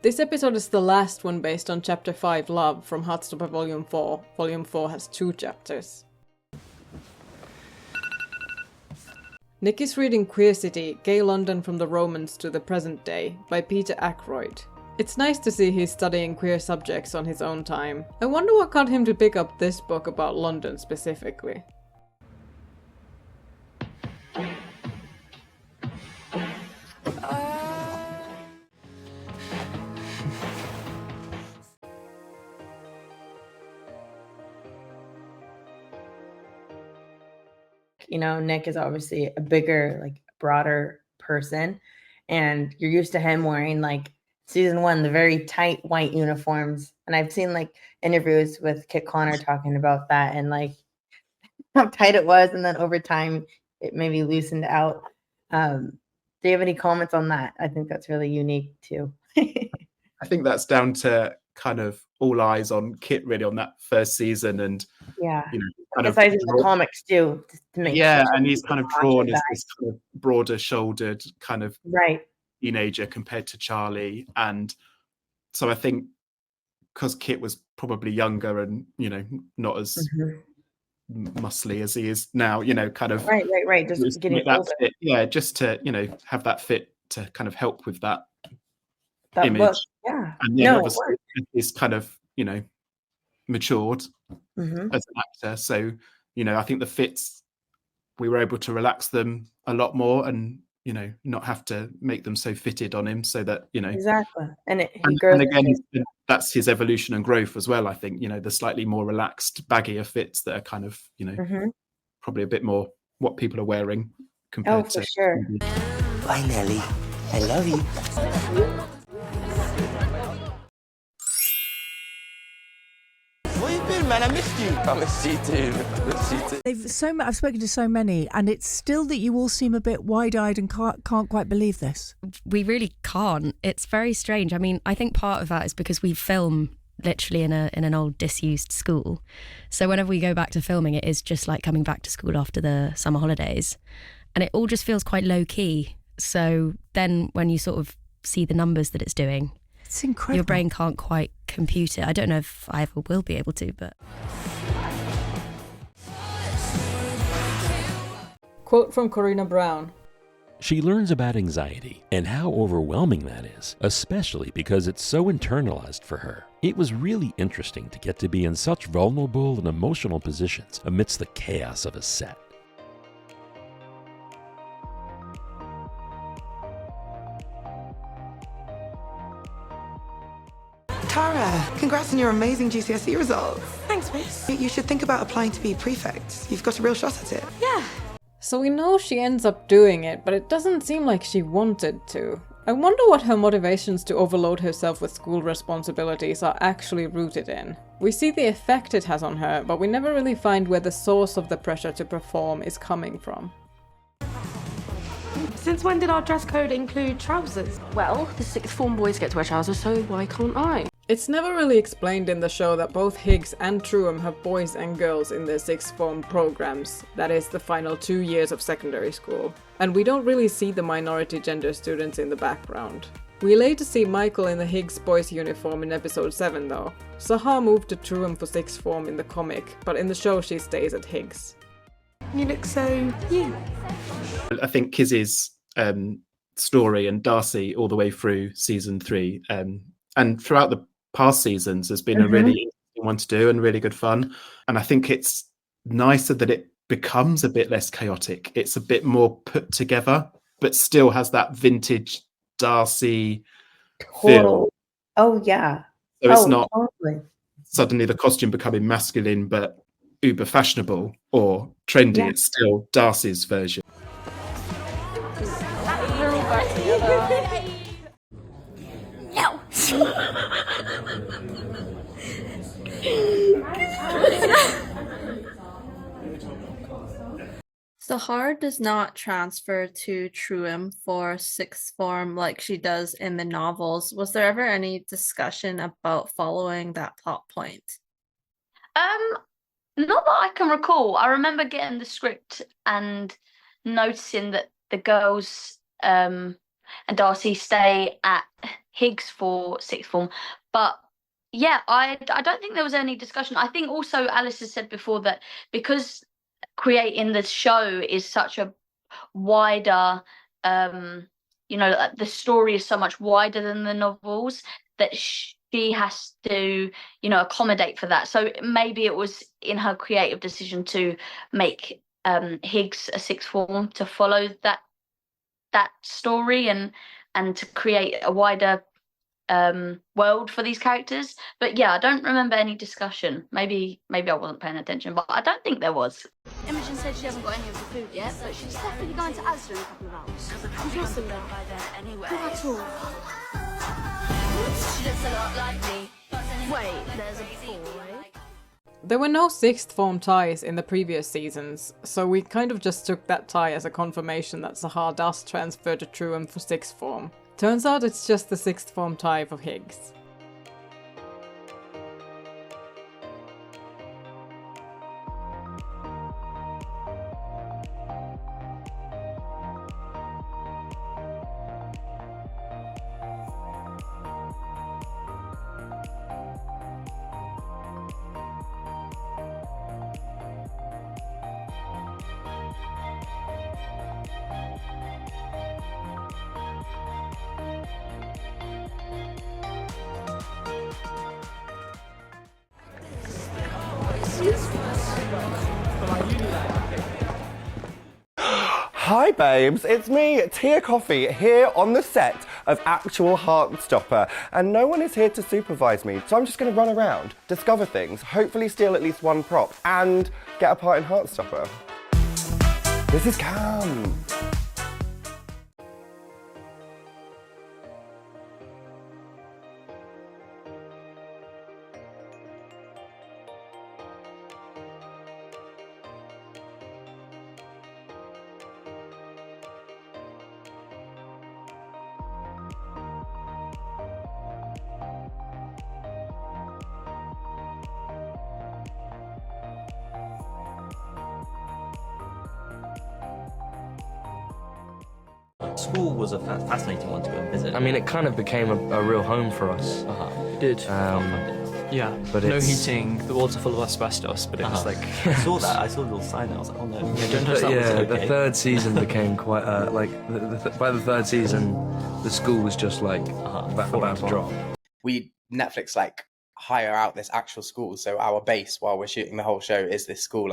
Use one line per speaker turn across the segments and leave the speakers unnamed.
This episode is the last one based on Chapter 5 Love from Heartstopper Volume 4. Volume 4 has 2 chapters. Nick is reading Queer City, Gay London from the Romans to the Present Day by Peter Ackroyd. It's nice to see he's studying queer subjects on his own time. I wonder what got him to pick up this book about London specifically.
You know, Nick is obviously a bigger, like broader person, and you're used to him wearing like season 1, the very tight white uniforms. And I've seen like interviews with Kit Connor talking about that and like how tight it was. And then over time, it maybe loosened out. Do you have any comments on that? I think that's really unique too.
I think that's down to kind of all eyes on Kit really on that first season, and
yeah,
you know, kind of
the comics too. To make
and he's kind of drawn as this kind of broader shouldered kind of
right
teenager compared to Charlie. And so I think because Kit was probably younger and, you know, not as muscly as he is now, you know, kind of
right just getting older.
Fit, just to, you know, have that fit to kind of help with that image.
Worked. Yeah,
and then obviously he's kind of, you know, matured as an actor. So, you know, I think the fits, we were able to relax them a lot more and, you know, not have to make them so fitted on him, so that, you know,
exactly. And
again, that's his evolution and growth as well. I think, you know, the slightly more relaxed, baggier fits that are kind of, you know, probably a bit more what people are wearing compared to.
Sure.
Bye, Nelly. I love you. Where you been, man? I missed you. I missed you too.
I've spoken to so many, and it's still that you all seem a bit wide-eyed and can't quite believe this.
We really can't. It's very strange. I mean, I think part of that is because we film literally in an old disused school. So whenever we go back to filming, it is just like coming back to school after the summer holidays. And it all just feels quite low-key. So then when you sort of see the numbers that it's doing,
it's incredible.
Your brain can't quite compute it. I don't know if I ever will be able to, but...
Quote from Corinna Brown.
She learns about anxiety and how overwhelming that is, especially because it's so internalized for her. It was really interesting to get to be in such vulnerable and emotional positions amidst the chaos of a set.
Tara, congrats on your amazing GCSE results.
Thanks, miss.
You should think about applying to be prefect. You've got a real shot at it.
Yeah.
So we know she ends up doing it, but it doesn't seem like she wanted to. I wonder what her motivations to overload herself with school responsibilities are actually rooted in. We see the effect it has on her, but we never really find where the source of the pressure to perform is coming from.
Since when did our dress code include trousers? Well, the sixth form boys get to wear trousers, so why can't I?
It's never really explained in the show that both Higgs and Truum have boys and girls in their sixth form programs, that is, the final 2 years of secondary school. And we don't really see the minority gender students in the background. We later see Michael in the Higgs boys uniform in episode 7 though. Sahar moved to Truum for sixth form in the comic, but in the show she stays at Higgs.
You look so you.
I think Kizzy's story and Darcy all the way through season 3 and throughout the past seasons has been a really interesting one to do and really good fun. And I think it's nicer that it becomes a bit less chaotic. It's a bit more put together, but still has that vintage Darcy feel.
Oh yeah.
So it's not
totally.
Suddenly the costume becoming masculine but uber fashionable or trendy. Yeah. It's still Darcy's version.
No.
Sahar does not transfer to Truum for sixth form like she does in the novels. Was there ever any discussion about following that plot point?
Not that I can recall. I remember getting the script and noticing that the girls and Darcy stay at Higgs for sixth form. But yeah, I don't think there was any discussion. I think also Alice has said before that because creating the show is such a wider, the story is so much wider than the novels, that she has to, accommodate for that. So maybe it was in her creative decision to make Higgs a sixth form to follow that story and to create a wider world for these characters. But yeah, I don't remember any discussion. Maybe I wasn't paying attention, but I don't think there was.
Imogen said she hasn't got any of the food yet, but she's definitely going to Asda in a couple of hours. She's not still there. Not at all. She looks a lot like me. Wait, there's a boy.
There were no sixth form ties in the previous seasons, so we kind of just took that tie as a confirmation that Sahar does transfer to Truham for sixth form. Turns out it's just the sixth form tie for Higgs.
Hi babes, it's me, Tia Coffee, here on the set of actual Heartstopper, and no one is here to supervise me, so I'm just going to run around, discover things, hopefully steal at least one prop, and get a part in Heartstopper. This is Cam.
School was a fascinating one to go and visit.
I mean, it kind of became a real home for us.
It did.
Yeah,
but
no
heating, the walls are full of asbestos, but it was like... I saw that, I saw the little sign there, I was like, oh no, don't touch that.
Yeah, the third season became quite, by the third season, the school was just like, about to drop.
Netflix hire out this actual school, so our base while we're shooting the whole show is this school.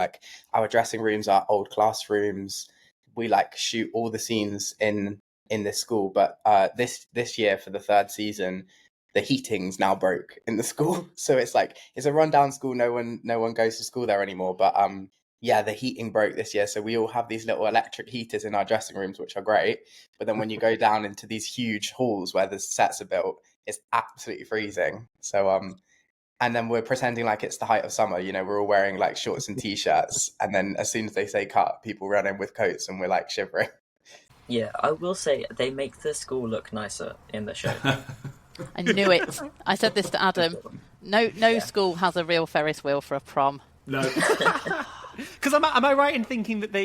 Our dressing rooms are old classrooms. We shoot all the scenes in this school, but this year for the third season, the heating's now broke in the school, so it's a rundown school. No one goes to school there anymore. But the heating broke this year, so we all have these little electric heaters in our dressing rooms, which are great. But then when you go down into these huge halls where the sets are built, it's absolutely freezing. So and then we're pretending like it's the height of summer. We're all wearing shorts and t-shirts, and then as soon as they say cut, people run in with coats, and we're shivering.
Yeah, I will say they make the school look nicer in the show.
I knew it. I said this to Adam. No school has a real Ferris wheel for a prom.
No. Because am I right in thinking that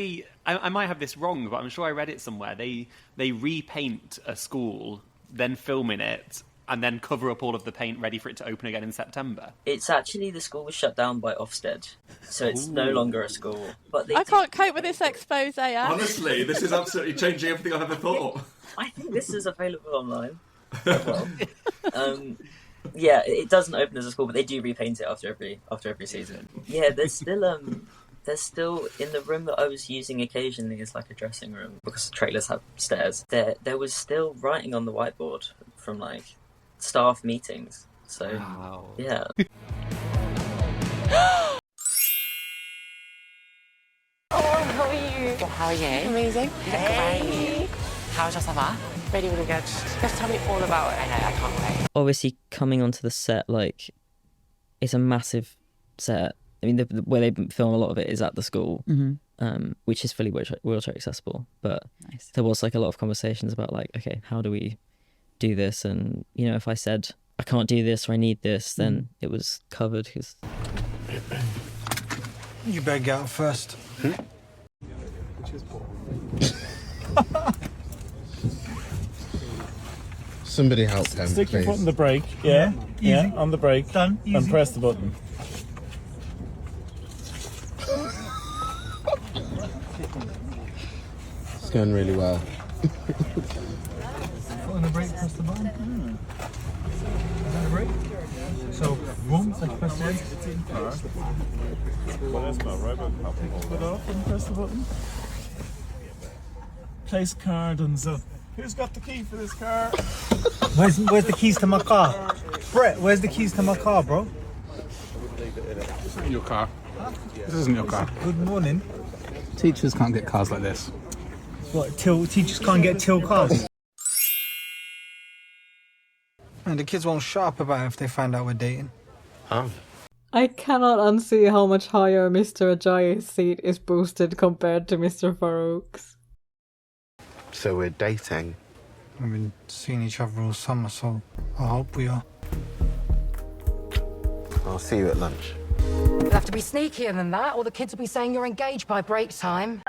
I might have this wrong, but I'm sure I read it somewhere. They repaint a school, then film in it, and then cover up all of the paint ready for it to open again in September.
It's actually, the school was shut down by Ofsted, so it's no longer a school. But
I can't cope with this expose, Ash.
Honestly, this is absolutely changing everything I've ever thought.
I think this is available online as well. Yeah, it doesn't open as a school, but they do repaint it after every season. Yeah, there's still in the room that I was using occasionally as a dressing room, because trailers have stairs. There was still writing on the whiteboard from staff meetings. So wow. Yeah.
How are you? Good, how are you? Amazing. Hey. How's your summer? Really, really good. Just tell me all about it. I know, I can't wait.
Obviously, coming onto the set, it's a massive set. I mean, where they film a lot of it is at the school, which is fully wheelchair accessible. But there was a lot of conversations about okay, how do we do this? And if I said I can't do this or I need this, then it was covered.
You better get out first.
Somebody help him,
Stick your
please.
foot on the brake. Yeah, yeah, on the brake. Done. And press the button.
It's going really well.
Foot on the brake, press the button. Is that a brake? So, boom, so you press the brake.
Well, that's not right, but pick the foot up and press the button. Place card and so. Who's got the key for this car?
Where's the keys to my car? Brett, where's the keys to my car, bro?
This isn't your car. This isn't your car.
Good morning.
Teachers can't get cars like this.
What, teachers can't get till cars? And the kids won't shut up about it if they find out we're dating.
I cannot unsee how much higher Mr. Ajayi's seat is boosted compared to Mr. Farouk's.
So we're dating.
We've been seeing each other all summer, so I hope we are.
I'll see you at lunch.
You'll have to be sneakier than that, or the kids will be saying you're engaged by break time.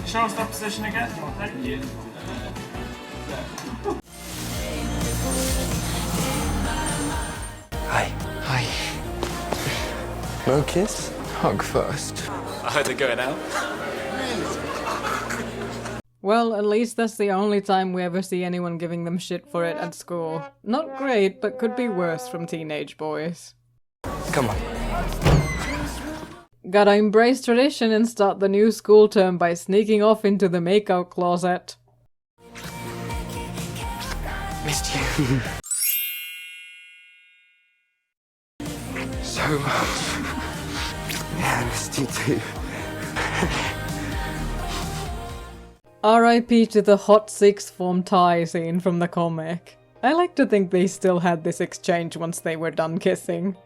Show us that position again. Thank you.
Hi. No kiss? Hug first.
I heard they're going out.
Well, at least that's the only time we ever see anyone giving them shit for it at school. Not great, but could be worse from teenage boys.
Come on.
Gotta embrace tradition and start the new school term by sneaking off into the makeout closet.
Missed you. So much. Yeah, I missed you too.
R.I.P. to the hot sixth form tie scene from the comic. I like to think they still had this exchange once they were done kissing.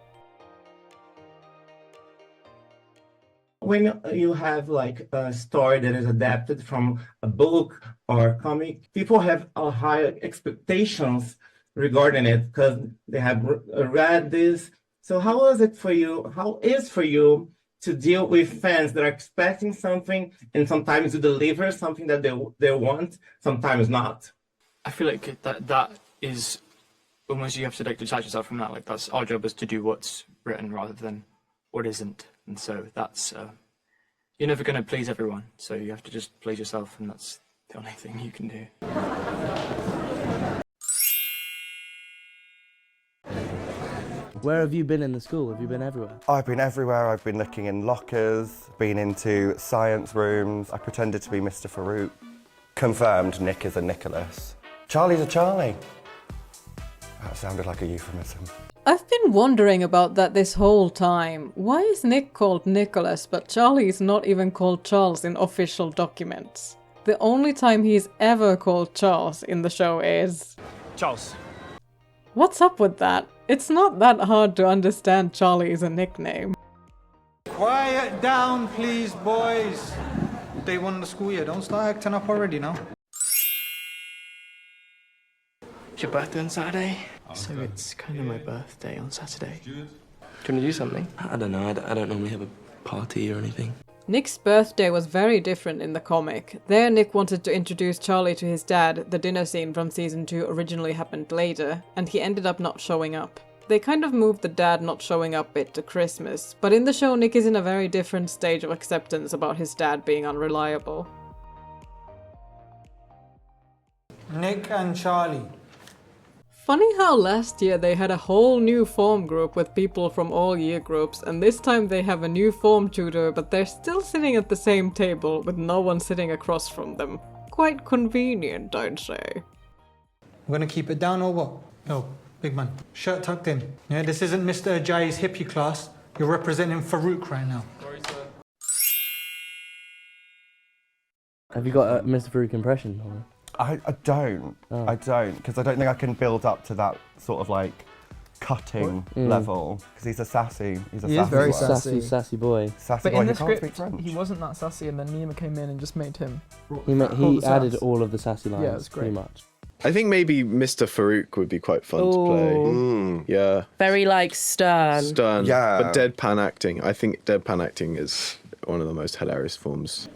When you have like a story that is adapted from a book or a comic, people have a higher expectations regarding it because they have read this. So how was it for you? How is for you to deal with fans that are expecting something and sometimes you deliver something that they want, sometimes not?
I feel like that is almost, you have to like detach yourself from that. Like that's our job, is to do what's written rather than what isn't. And so that's you're never going to please everyone, so you have to just please yourself, and that's the only thing you can do.
Where have you been in the school? Have you been everywhere?
I've been everywhere. I've been looking in lockers, been into science rooms. I pretended to be Mr. Farouk. Confirmed Nick is a Nicholas. Charlie's a Charlie. That sounded like a euphemism.
I've been wondering about that this whole time. Why is Nick called Nicholas, but Charlie is not even called Charles in official documents? The only time he's ever called Charles in the show is...
Charles.
What's up with that? It's not that hard to understand Charlie is a nickname.
Quiet down, please, boys. Day one of the school year. Don't start acting up already now.
It's your birthday on Saturday, so it's kind of my birthday on Saturday. Do you want to do something?
I don't know. I don't normally have a party or anything.
Nick's birthday was very different in the comic. There, Nick wanted to introduce Charlie to his dad. The dinner scene from season 2 originally happened later, and he ended up not showing up. They kind of moved the dad not showing up bit to Christmas, but in the show Nick is in a very different stage of acceptance about his dad being unreliable.
Nick and Charlie.
Funny how last year they had a whole new form group with people from all year groups, and this time they have a new form tutor, but they're still sitting at the same table with no one sitting across from them. Quite convenient, I'd say.
We're gonna keep it down or what? No, big man. Shirt tucked in. Yeah, this isn't Mr. Ajayi's hippie class. You're representing Farouk right now.
Sorry, sir.
Have you got a Mr. Farouk impression? Or?
I don't. I don't, because I don't think I can build up to that sort of like cutting
Mm.
level because he's a sassy.
He is
sassy
very
boy.
Sassy boy.
Sassy
But
boy
in
who
the
can't
script,
speak French.
he wasn't that sassy, and then Nima came in and just made him.
He added all of the sassy lines.
Yeah, it was great.
Pretty much.
I think maybe Mr. Farouk would be quite fun to play. Yeah.
Very stern.
Stern.
Yeah.
But deadpan acting. I think deadpan acting is one of the most hilarious forms.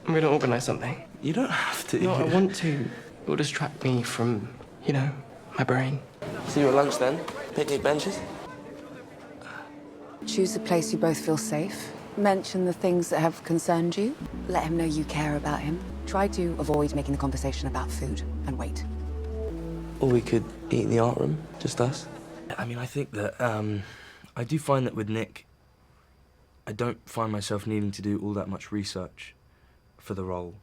I'm going to organise something.
You don't have to.
No, I want to. It will distract me from, my brain.
See you at lunch then. Picnic benches.
Choose a place you both feel safe. Mention the things that have concerned you. Let him know you care about him. Try to avoid making the conversation about food and wait.
Or we could eat in the art room, just us.
I mean, I think that I do find that with Nick, I don't find myself needing to do all that much research for the role,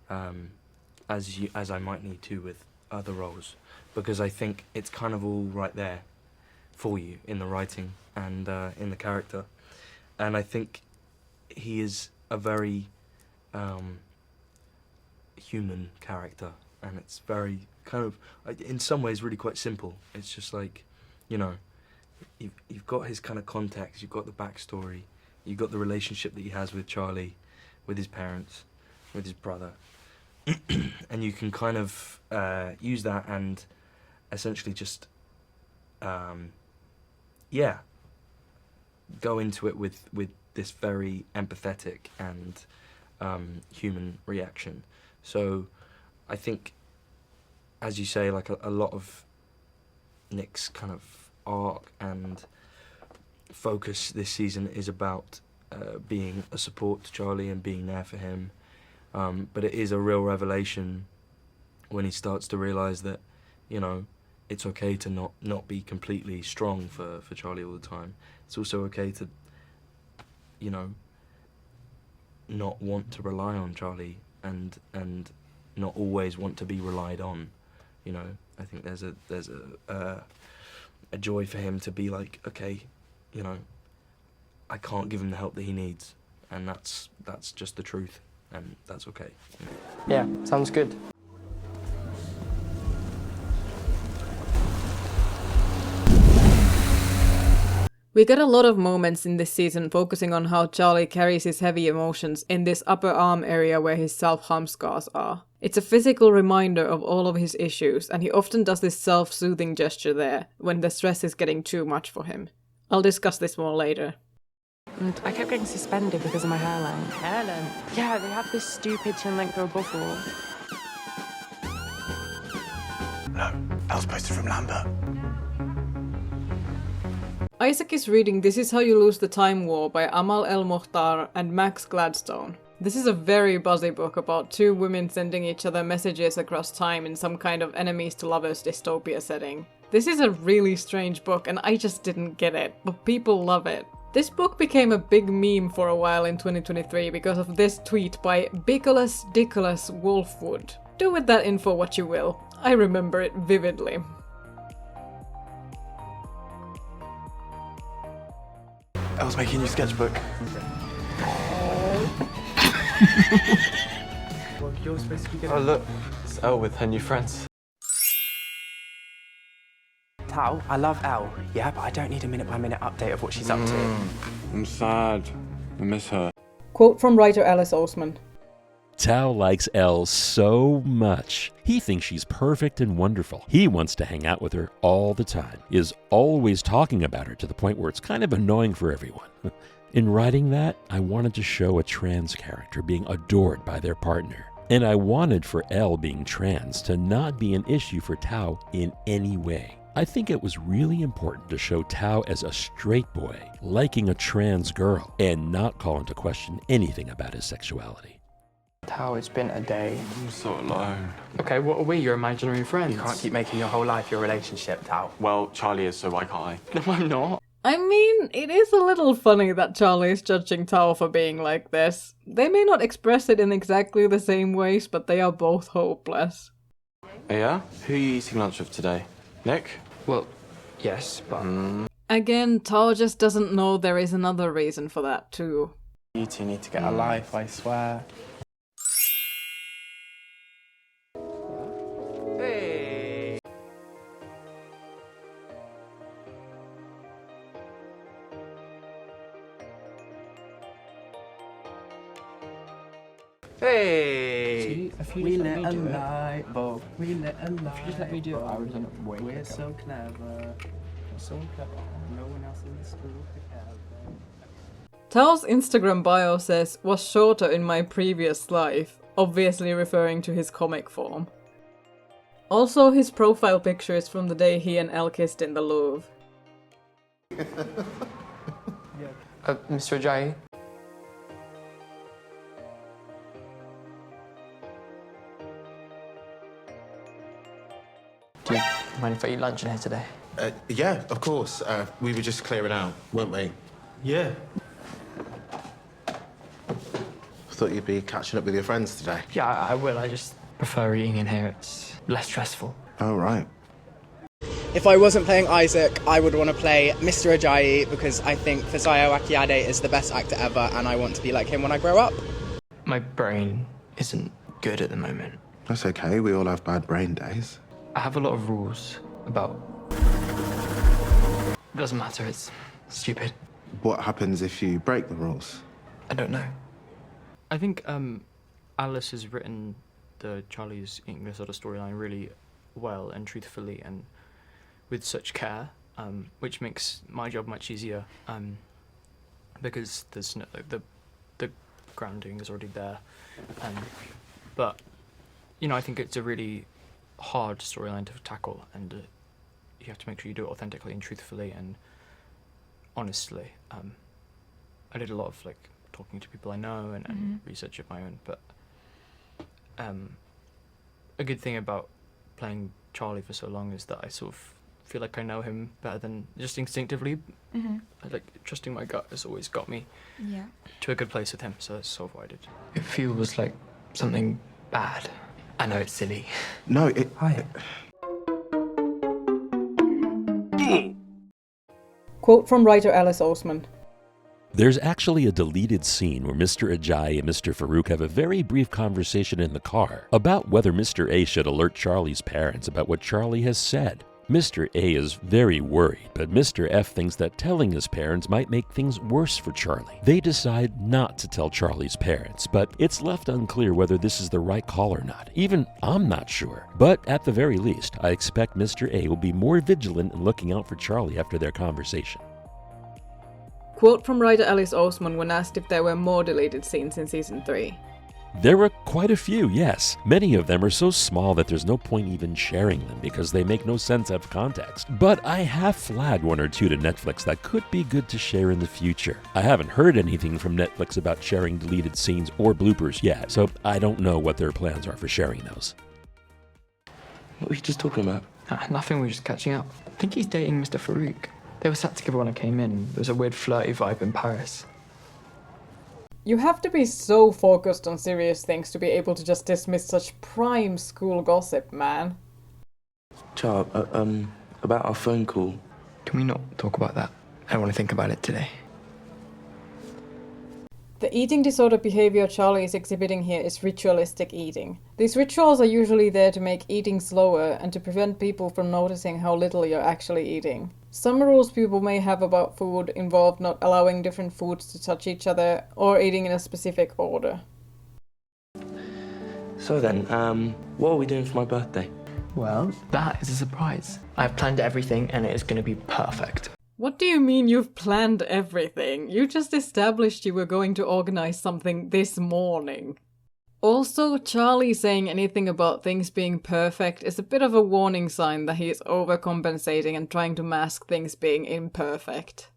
as I might need to with other roles, because I think it's kind of all right there for you in the writing and in the character, and I think he is a very human character, and it's very kind of, in some ways, really quite simple. It's just like, you've got his kind of context, you've got the backstory, you've got the relationship that he has with Charlie, with his parents, with his brother, and you can kind of use that and essentially just, go into it with this very empathetic and human reaction. So I think, as you say, like a lot of Nick's kind of arc and focus this season is about being a support to Charlie and being there for him. But it is a real revelation when he starts to realise that, it's okay to not be completely strong for Charlie all the time. It's also okay to, not want to rely on Charlie and not always want to be relied on. I think there's a joy for him to be like, okay, I can't give him the help that he needs, and that's just the truth, and that's okay.
Yeah, sounds good.
We get a lot of moments in this season focusing on how Charlie carries his heavy emotions in this upper arm area where his self-harm scars are. It's a physical reminder of all of his issues, and he often does this self-soothing gesture there when the stress is getting too much for him. I'll discuss this more later.
And I kept getting suspended because of my hairline. Hairline? Yeah, they have this stupid chin length or above wall.
No, Elle's posted from Lambert.
Isaac is reading This Is How You Lose the Time War by Amal El-Mohtar and Max Gladstone. This is a very buzzy book about two women sending each other messages across time in some kind of enemies to lovers dystopia setting. This is a really strange book and I just didn't get it, but people love it. This book became a big meme for a while in 2023 because of this tweet by Bicolus Dicolus Wolfwood. Do with that info what you will. I remember it vividly.
Elle's making a new sketchbook.
Well, you're supposed to be getting...
Oh look, it's Elle with her new friends.
Tao, I love Elle, yeah, but I don't need a minute-by-minute update of what she's up to.
I'm sad. I miss her.
Quote from writer Alice Oseman.
Tao likes Elle so much. He thinks she's perfect and wonderful. He wants to hang out with her all the time, is always talking about her to the point where it's kind of annoying for everyone. In writing that, I wanted to show a trans character being adored by their partner. And I wanted for Elle being trans to not be an issue for Tao in any way. I think it was really important to show Tao as a straight boy, liking a trans girl, and not call into question anything about his sexuality.
Tao, it's been a day.
I'm so alone.
Okay, what are we, your imaginary friends?
You can't keep making your whole life your relationship, Tao.
Well, Charlie is, so why can't I?
No, I'm not.
I mean, it is a little funny that Charlie is judging Tao for being like this. They may not express it in exactly the same ways, but they are both hopeless.
Yeah? Who are you eating lunch with today? Nick?
Well, yes, but...
Again, Tao just doesn't know there is another reason for that too.
You two need to get a life, I swear.
Hey!
See, we lit a light bulb. We lit a light bulb. If you just let me do it, I would have done it way quicker. We're so clever. We're so clever. No one else in the school could ever.
Tao's Instagram bio says, was shorter in my previous life, obviously referring to his comic form. Also, his profile picture is from the day he and Elle kissed in the Louvre.
Mr. Ajayi? Do you mind if I eat lunch in here today?
Yeah, of course. We were just clearing out, weren't we?
Yeah.
Thought you'd be catching up with your friends today.
Yeah, I will. I just prefer eating in here. It's less stressful.
Oh, right.
If I wasn't playing Isaac, I would want to play Mr. Ajayi because I think Fisayo Akinade is the best actor ever and I want to be like him when I grow up.
My brain isn't good at the moment.
That's okay. We all have bad brain days.
I have a lot of rules about... It doesn't matter. It's stupid.
What happens if you break the rules?
I don't know. I think Alice has written the Charlie's eating disorder storyline really well and truthfully and with such care, which makes my job much easier because there's no, the grounding is already there. But you know, I think it's a really hard storyline to tackle, and you have to make sure you do it authentically and truthfully and honestly. I did a lot of like talking to people I know and research of my own, but a good thing about playing Charlie for so long is that I sort of feel like I know him better than just instinctively. I like trusting my gut has always got me to a good place with him, so that's sort of what I did. It feels like something bad. I know it's silly.
No, it...
Hi.
Quote from writer Alice Oseman.
There's actually a deleted scene where Mr. Ajayi and Mr. Farouk have a very brief conversation in the car about whether Mr. A should alert Charlie's parents about what Charlie has said. Mr. A is very worried, but Mr. F thinks that telling his parents might make things worse for Charlie. They decide not to tell Charlie's parents, but it's left unclear whether this is the right call or not. Even I'm not sure. But at the very least, I expect Mr. A will be more vigilant in looking out for Charlie after their conversation.
Quote from writer Alice Oseman when asked if there were more deleted scenes in Season 3.
There were quite a few, yes. Many of them are so small that there's no point even sharing them because they make no sense out of context. But I have flagged one or two to Netflix that could be good to share in the future. I haven't heard anything from Netflix about sharing deleted scenes or bloopers yet, so I don't know what their plans are for sharing those.
What were you just talking about? Nothing, we were just catching up. I think he's dating Mr. Farouk. They were sat together when I came in. There was a weird flirty vibe in Paris.
You have to be so focused on serious things to be able to just dismiss such prime school gossip, man.
Char, about our phone call.
Can we not talk about that? I don't want to think about it today.
The eating disorder behavior Charlie is exhibiting here is ritualistic eating. These rituals are usually there to make eating slower and to prevent people from noticing how little you're actually eating. Some rules people may have about food involve not allowing different foods to touch each other or eating in a specific order.
So then, what are we doing for my birthday?
Well, that is a surprise. I've planned everything and it is going to be perfect.
What do you mean you've planned everything? You just established you were going to organize something this morning. Also, Charlie saying anything about things being perfect is a bit of a warning sign that he is overcompensating and trying to mask things being imperfect.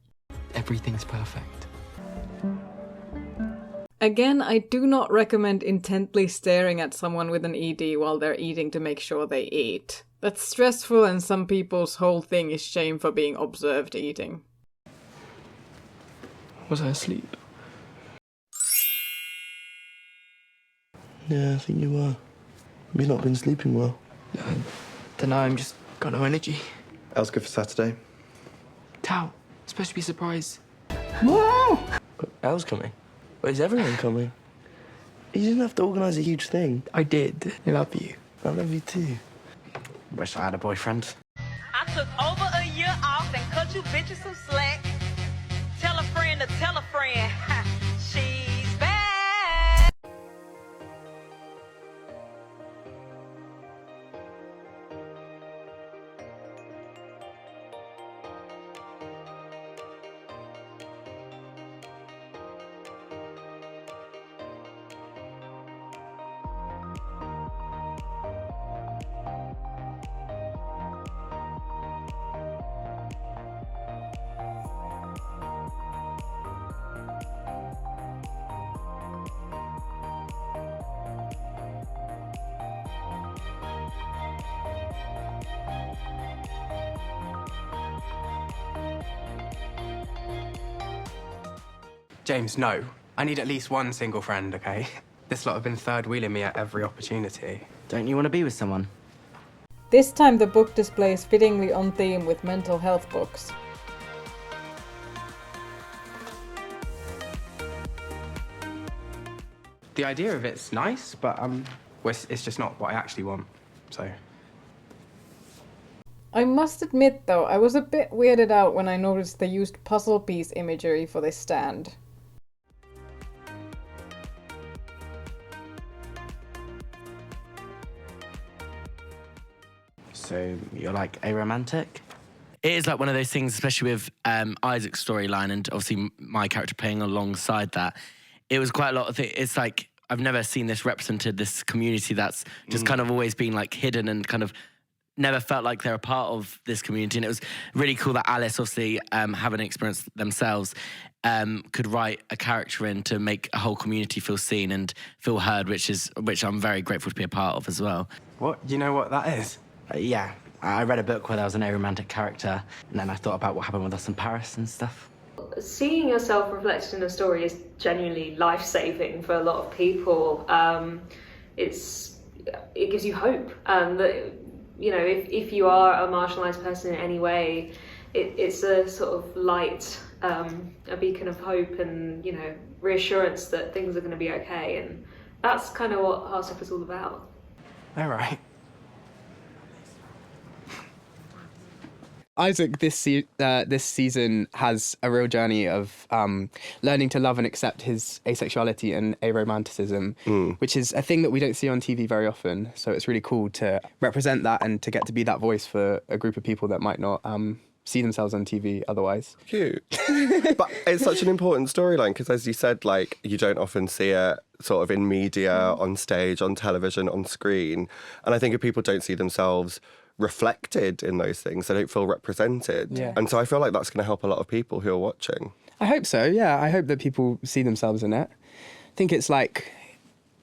Everything's perfect.
Again, I do not recommend intently staring at someone with an ED while they're eating to make sure they eat. That's stressful and some people's whole thing is shame for being observed eating.
Was I asleep?
Yeah, I think you were. You've not been sleeping well.
I don't know, I'm just got no energy.
Else good for Saturday?
Tao, it's supposed to be a surprise.
Whoa! Elle's coming. But is everyone coming? You didn't have to organise a huge thing.
I did. I love you.
I love you too.
Wish I had a boyfriend.
I took over a year off and cut you bitches some slack. Tell a friend to tell a friend. She's back.
James, no. I need at least one single friend, okay? This lot have been third-wheeling me at every opportunity.
Don't you want to be with someone?
This time the book display is fittingly on theme with mental health books.
The idea of it's nice, but it's just not what I actually want, so...
I must admit though, I was a bit weirded out when I noticed they used puzzle piece imagery for this stand.
So you're like aromantic? It is like one of those things, especially with Isaac's storyline and obviously my character playing alongside that. It was quite a lot of things. It's like, I've never seen this represented, this community that's just kind of always been like hidden and kind of never felt like they're a part of this community. And it was really cool that Alice, obviously, having experienced themselves, could write a character in to make a whole community feel seen and feel heard, which I'm very grateful to be a part of as well.
What? Do you know what that is?
Yeah, I read a book where there was an aromantic character, and then I thought about what happened with us in Paris and stuff.
Seeing yourself reflected in a story is genuinely life-saving for a lot of people. It gives you hope that, you know, if you are a marginalised person in any way, it's a sort of light, a beacon of hope and, you know, reassurance that things are going to be okay. And that's kind of what Heartstopper is all about.
All right.
Isaac this season has a real journey of learning to love and accept his asexuality and aromanticism, which is a thing that we don't see on TV very often. So it's really cool to represent that and to get to be that voice for a group of people that might not see themselves on TV otherwise.
Cute. But it's such an important storyline because, as you said, like, you don't often see it sort of in media, on stage, on television, on screen. And I think if people don't see themselves reflected in those things, they don't feel represented.
Yeah.
And so I feel like that's going to help a lot of people who are watching.
I hope so, yeah. I hope that people see themselves in it. I think it's like,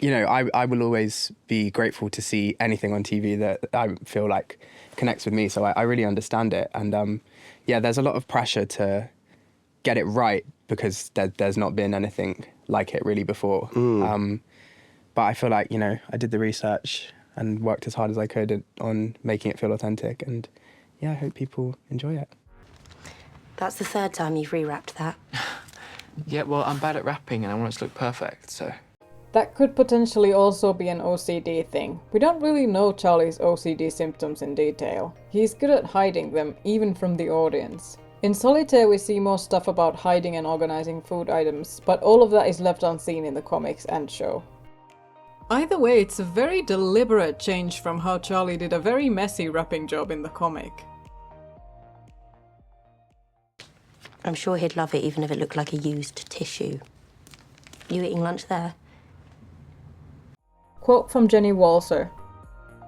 you know, I will always be grateful to see anything on TV that I feel like connects with me. So I really understand it. And yeah, there's a lot of pressure to get it right because there's not been anything like it really before. But I feel like, you know, I did the research and worked as hard as I could on making it feel authentic. And yeah, I hope people enjoy it.
That's the third time you've rewrapped that.
Yeah, well, I'm bad at rapping and I want it to look perfect, so...
That could potentially also be an OCD thing. We don't really know Charlie's OCD symptoms in detail. He's good at hiding them, even from the audience. In Solitaire we see more stuff about hiding and organizing food items, but all of that is left unseen in the comics and show. Either way, it's a very deliberate change from how Charlie did a very messy rapping job in the comic.
I'm sure he'd love it even if it looked like a used tissue. You eating lunch there?
Quote from Jenny Walser.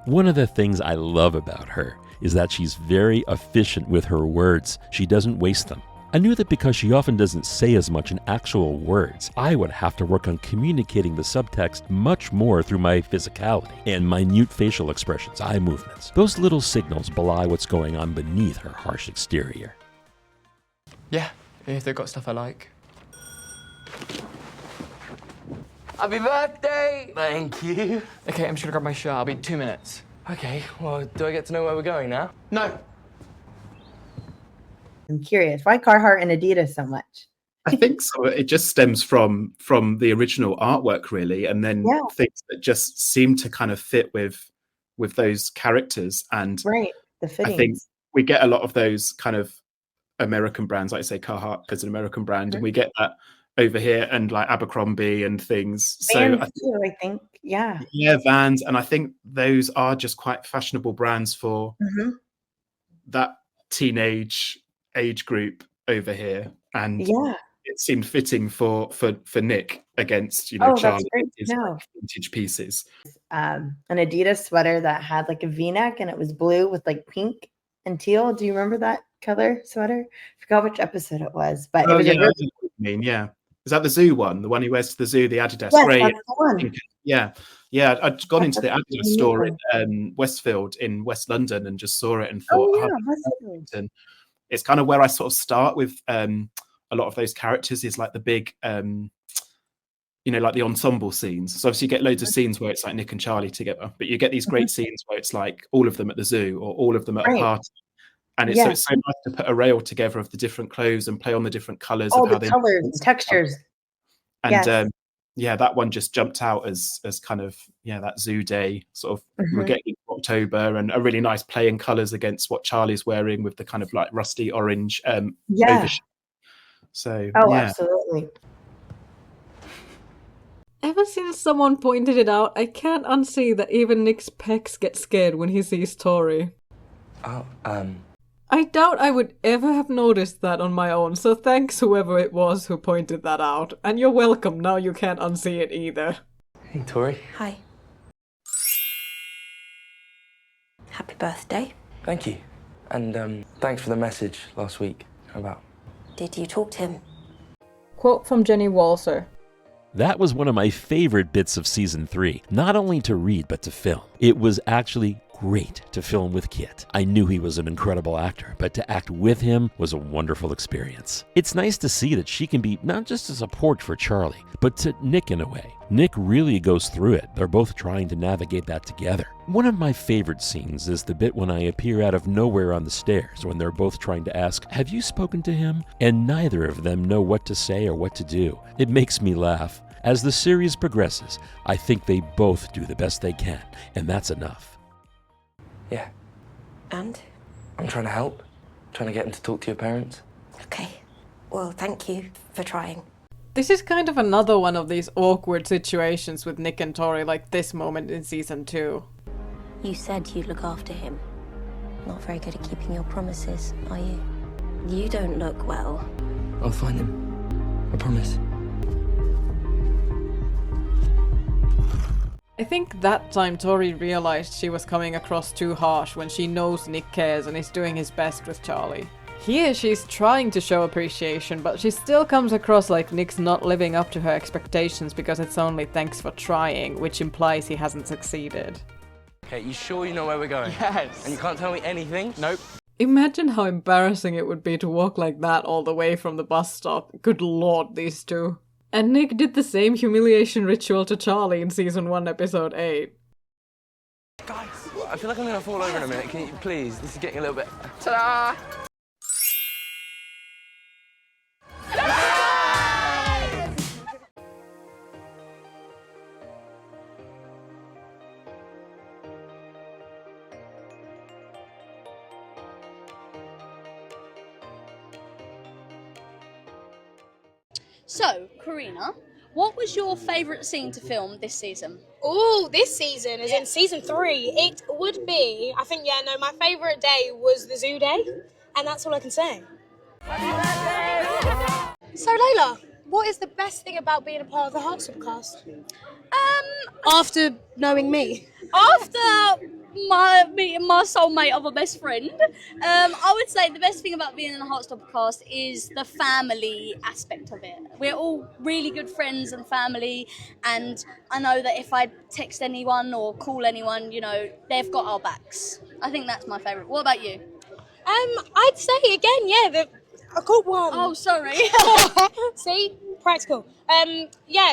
One of the things I love about her is that she's very efficient with her words. She doesn't waste them. I knew that because she often doesn't say as much in actual words, I would have to work on communicating the subtext much more through my physicality and minute facial expressions, eye movements. Those little signals belie what's going on beneath her harsh exterior.
Yeah, if they've got stuff I like.
Happy birthday! Thank you.
Okay, I'm just gonna grab my shirt. I'll be 2 minutes.
Okay, well, do I get to know where we're going now?
No.
I'm curious, why Carhartt and Adidas so much?
I think so. It just stems from the original artwork, really, and then things that just seem to kind of fit with those characters. And
right, the fittings.
I think we get a lot of those kind of American brands, like I say Carhartt because an American brand, and we get that over here, and like Abercrombie and things.
Vans
so
I think, yeah,
Vans, and I think those are just quite fashionable brands for that teenage age group over here, and it seemed fitting for Nick against, you know, Charlie, his vintage pieces.
An Adidas sweater that had like a V-neck and it was blue with like pink and teal. Do you remember that color sweater? I forgot which episode it was, but it was
is that the zoo one, the one he wears to the zoo, the Adidas grey?
That's the one.
Yeah, I'd gone into the Adidas store in Westfield in West London and just saw it and thought, it's kind of where I sort of start with a lot of those characters is like the big, like the ensemble scenes. So obviously you get loads of scenes where it's like Nick and Charlie together, but you get these great scenes where it's like all of them at the zoo or all of them at a party. And it's so nice to put a rail together of the different clothes and play on the different colours of how
the colors and textures.
And that one just jumped out as kind of that zoo day sort of. We're getting into October and a really nice play in colours against what Charlie's wearing with the kind of like rusty orange overshoot. So
absolutely.
Ever since someone pointed it out, I can't unsee that even Nick's pecs get scared when he sees Tori. I doubt I would ever have noticed that on my own, so thanks whoever it was who pointed that out. And you're welcome, now you can't unsee it either.
Hey, Tori.
Hi. Happy birthday.
Thank you. And thanks for the message last week. How about?
Did you talk to him?
Quote from Jenny Walser.
That was one of my favorite bits of season 3, not only to read but to film. It was actually great to film with Kit. I knew he was an incredible actor, but to act with him was a wonderful experience. It's nice to see that she can be not just a support for Charlie, but to Nick in a way. Nick really goes through it. They're both trying to navigate that together. One of my favorite scenes is the bit when I appear out of nowhere on the stairs when they're both trying to ask, "Have you spoken to him?" And neither of them know what to say or what to do. It makes me laugh. As the series progresses, I think they both do the best they can, and that's enough.
Yeah.
And?
I'm trying to help. Trying to get him to talk to your parents.
Okay. Well, thank you for trying.
This is kind of another one of these awkward situations with Nick and Tori, like this moment in season 2.
You said you'd look after him. Not very good at keeping your promises, are you? You don't look well.
I'll find him. I promise.
I think that time Tori realized she was coming across too harsh when she knows Nick cares and is doing his best with Charlie. Here she's trying to show appreciation, but she still comes across like Nick's not living up to her expectations because it's only thanks for trying, which implies he hasn't succeeded.
Okay, you sure you know where we're going?
Yes.
And you can't tell me anything?
Nope.
Imagine how embarrassing it would be to walk like that all the way from the bus stop. Good lord, these two. And Nick did the same humiliation ritual to Charlie in season 1, episode 8.
Guys, I feel like I'm gonna fall over in a minute. Can you please? This is getting a little bit. Ta-da!
So, Corinna, what was your favourite scene to film this season?
Oh, this season, as in season 3, it would be, my favourite day was the zoo day, and that's all I can say. So, Layla, what is the best thing about being a part of the Heartstopper cast? After knowing me.
After meeting my soulmate of a best friend, I would say the best thing about being in the Heartstopper cast is the family aspect of it. We're all really good friends and family, and I know that if I text anyone or call anyone, they've got our backs. I think that's my favourite. What about you?
I'd say again, I got one.
Oh, sorry.
See? Practical.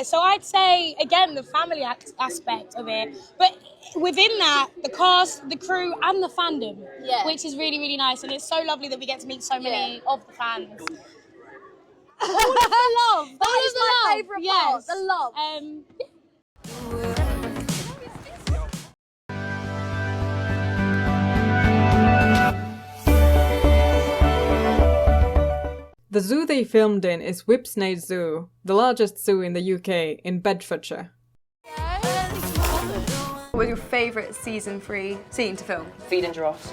So I'd say, again, the family aspect of it. But within that, the cast, the crew, and the fandom, which is really, really nice. And it's so lovely that we get to meet so many of the fans.
The love. That is my favourite part. The love.
The zoo they filmed in is Whipsnade Zoo, the largest zoo in the UK, in Bedfordshire.
What was your favourite season 3 scene to film?
Feeding giraffes.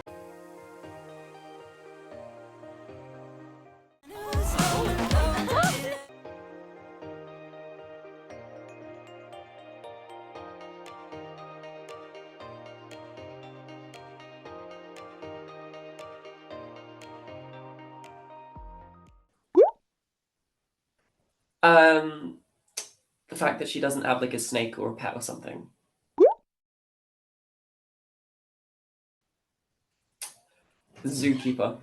The fact that she doesn't have like a snake or a pet or something. The zookeeper.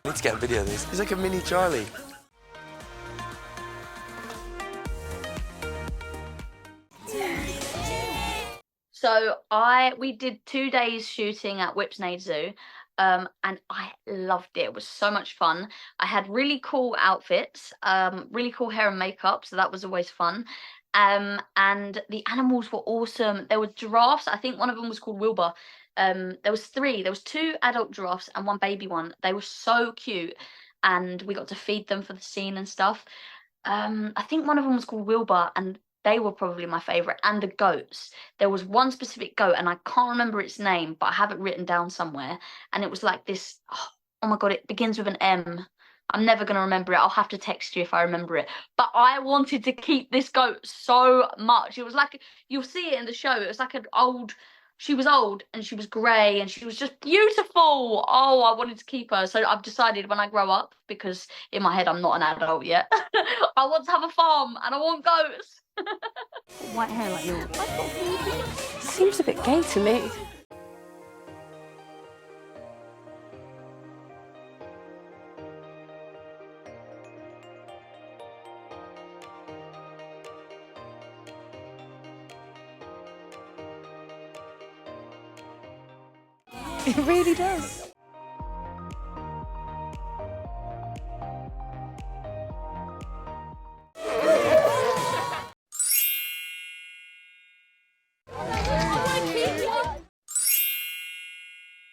I need to get a video of this. He's like a mini Charlie.
So we did 2 days shooting at Whipsnade Zoo, and I loved it. It was so much fun. I had really cool outfits, really cool hair and makeup, so that was always fun. And the animals were awesome. There were giraffes. I think one of them was called Wilbur. There was 3. There was 2 adult giraffes and 1 baby one. They were so cute, and we got to feed them for the scene and stuff. I think one of them was called Wilbur, and they were probably my favourite. And the goats. There was one specific goat, and I can't remember its name, but I have it written down somewhere. And it was like this. Oh my god! It begins with an M. I'm never going to remember it. I'll have to text you if I remember it. But I wanted to keep this goat so much. It was like, you'll see it in the show. It was like she was old and she was grey and she was just beautiful. Oh, I wanted to keep her. So I've decided when I grow up, because in my head I'm not an adult yet, I want to have a farm and I want goats.
White hair like yours. Seems a bit gay to me. It really does.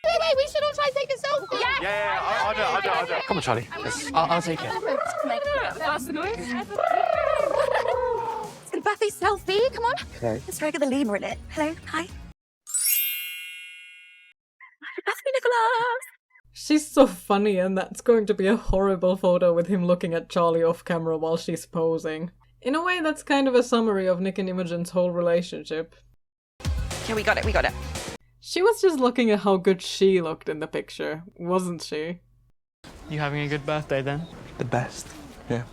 Wait, we should all try and take a selfie.
Yeah, I'll do it. Come on, Charlie. I'll take it.
That's the noise. It's a birthday selfie. Come on.
Okay.
Let's try to get the lemur in it. Hello. Hi. Happy birthday, Nicholas.
She's so funny, and that's going to be a horrible photo with him looking at Charlie off camera while she's posing. In a way, that's kind of a summary of Nick and Imogen's whole relationship.
Yeah, we got it.
She was just looking at how good she looked in the picture, wasn't she?
You having a good birthday then?
The best. Yeah.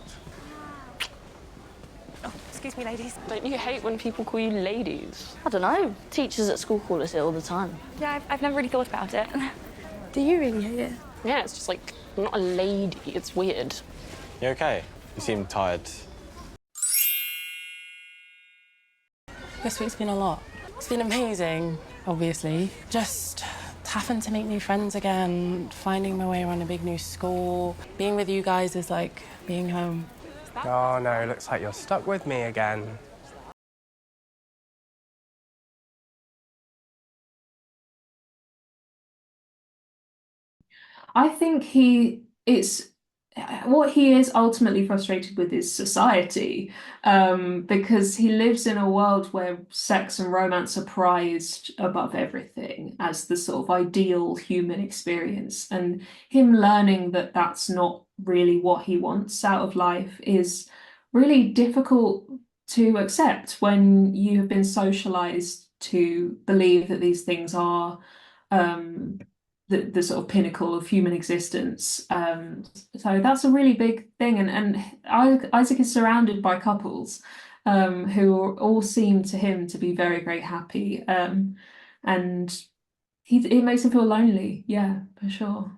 Oh, excuse me, ladies.
Don't you hate when people call you ladies?
I don't know. Teachers at school call us it all the time.
Yeah, I've never really thought about it. Do you really hate it?
Yeah, it's just like, I'm not a lady. It's weird.
You okay? You seem tired.
This week's been a lot. It's been amazing, obviously. Just having to make new friends again, finding my way around a big new school. Being with you guys is like being home.
Oh no, looks like you're stuck with me again.
I think what he is ultimately frustrated with is society, because he lives in a world where sex and romance are prized above everything as the sort of ideal human experience. And him learning that that's not really what he wants out of life is really difficult to accept when you have been socialized to believe that these things are the sort of pinnacle of human existence. So that's a really big thing. And Isaac is surrounded by couples who all seem to him to be very, very happy. And it makes him feel lonely. Yeah, for sure.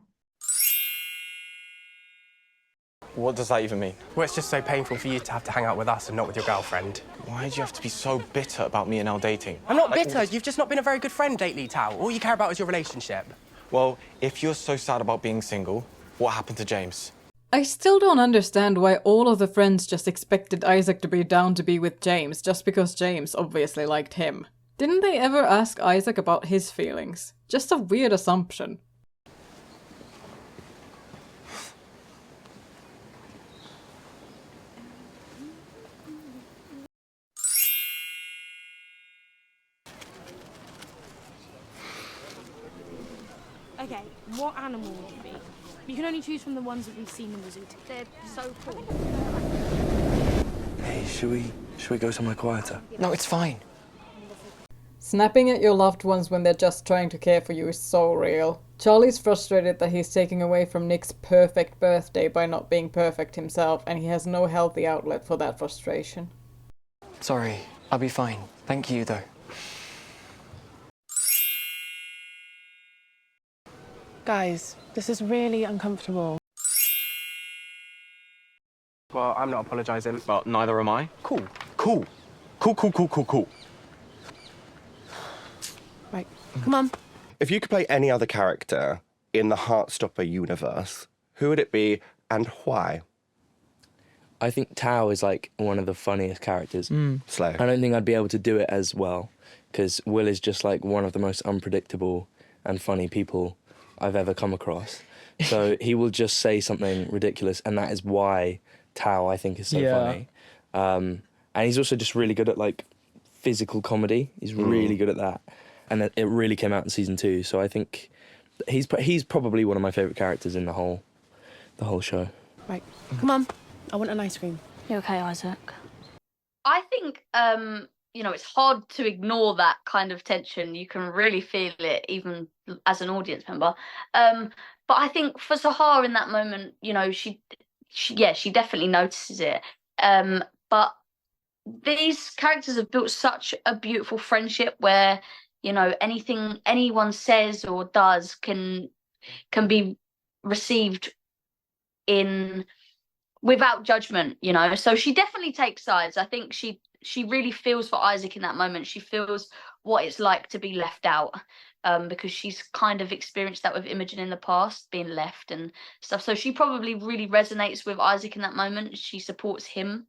What does that even mean?
Well, it's just so painful for you to have to hang out with us and not with your girlfriend.
Why do you have to be so bitter about me and our dating?
I'm not bitter. You've just not been a very good friend lately, Tao. All you care about is your relationship.
Well, if you're so sad about being single, what happened to James?
I still don't understand why all of the friends just expected Isaac to be down to be with James just because James obviously liked him. Didn't they ever ask Isaac about his feelings? Just a weird assumption.
Okay, what animal would you be? You can only choose from the ones that we've seen in the zoo. They're so cool.
Hey, should we go somewhere quieter?
No, it's fine.
Snapping at your loved ones when they're just trying to care for you is so real. Charlie's frustrated that he's taking away from Nick's perfect birthday by not being perfect himself, and he has no healthy outlet for that frustration.
Sorry, I'll be fine. Thank you, though.
Guys, this is really uncomfortable.
Well, I'm not apologising.
Well, neither am I.
Cool.
Cool. Cool.
Right, come on.
If you could play any other character in the Heartstopper universe, who would it be and why?
I think Tao is like one of the funniest characters.
Slow.
I don't think I'd be able to do it as well, because Will is just like one of the most unpredictable and funny people I've ever come across. So he will just say something ridiculous, and that is why Tao, I think, is so funny. And he's also just really good at like physical comedy. He's really good at that, and it really came out in season 2. So I think he's probably one of my favourite characters in the whole show.
Right, come on. I want an ice cream.
You okay, Isaac?
I think, it's hard to ignore that kind of tension. You can really feel it even as an audience member. But I think for Sahar in that moment, she definitely notices it. But these characters have built such a beautiful friendship where, anything anyone says or does can be received without judgment, So she definitely takes sides. I think she really feels for Isaac in that moment. She feels what it's like to be left out, because she's kind of experienced that with Imogen in the past, being left and stuff. So she probably really resonates with Isaac in that moment. She supports him.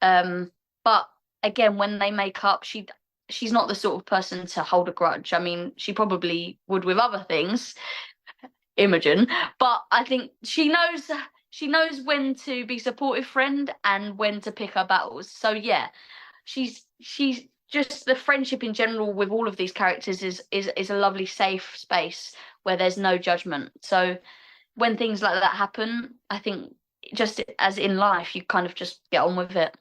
But again, when they make up, she's not the sort of person to hold a grudge. I mean, she probably would with other things, Imogen, but I think she knows when to be a supportive friend and when to pick her battles. So yeah, she's just, the friendship in general with all of these characters is a lovely safe space where there's no judgment. So when things like that happen, I think just as in life, you kind of just get on with it.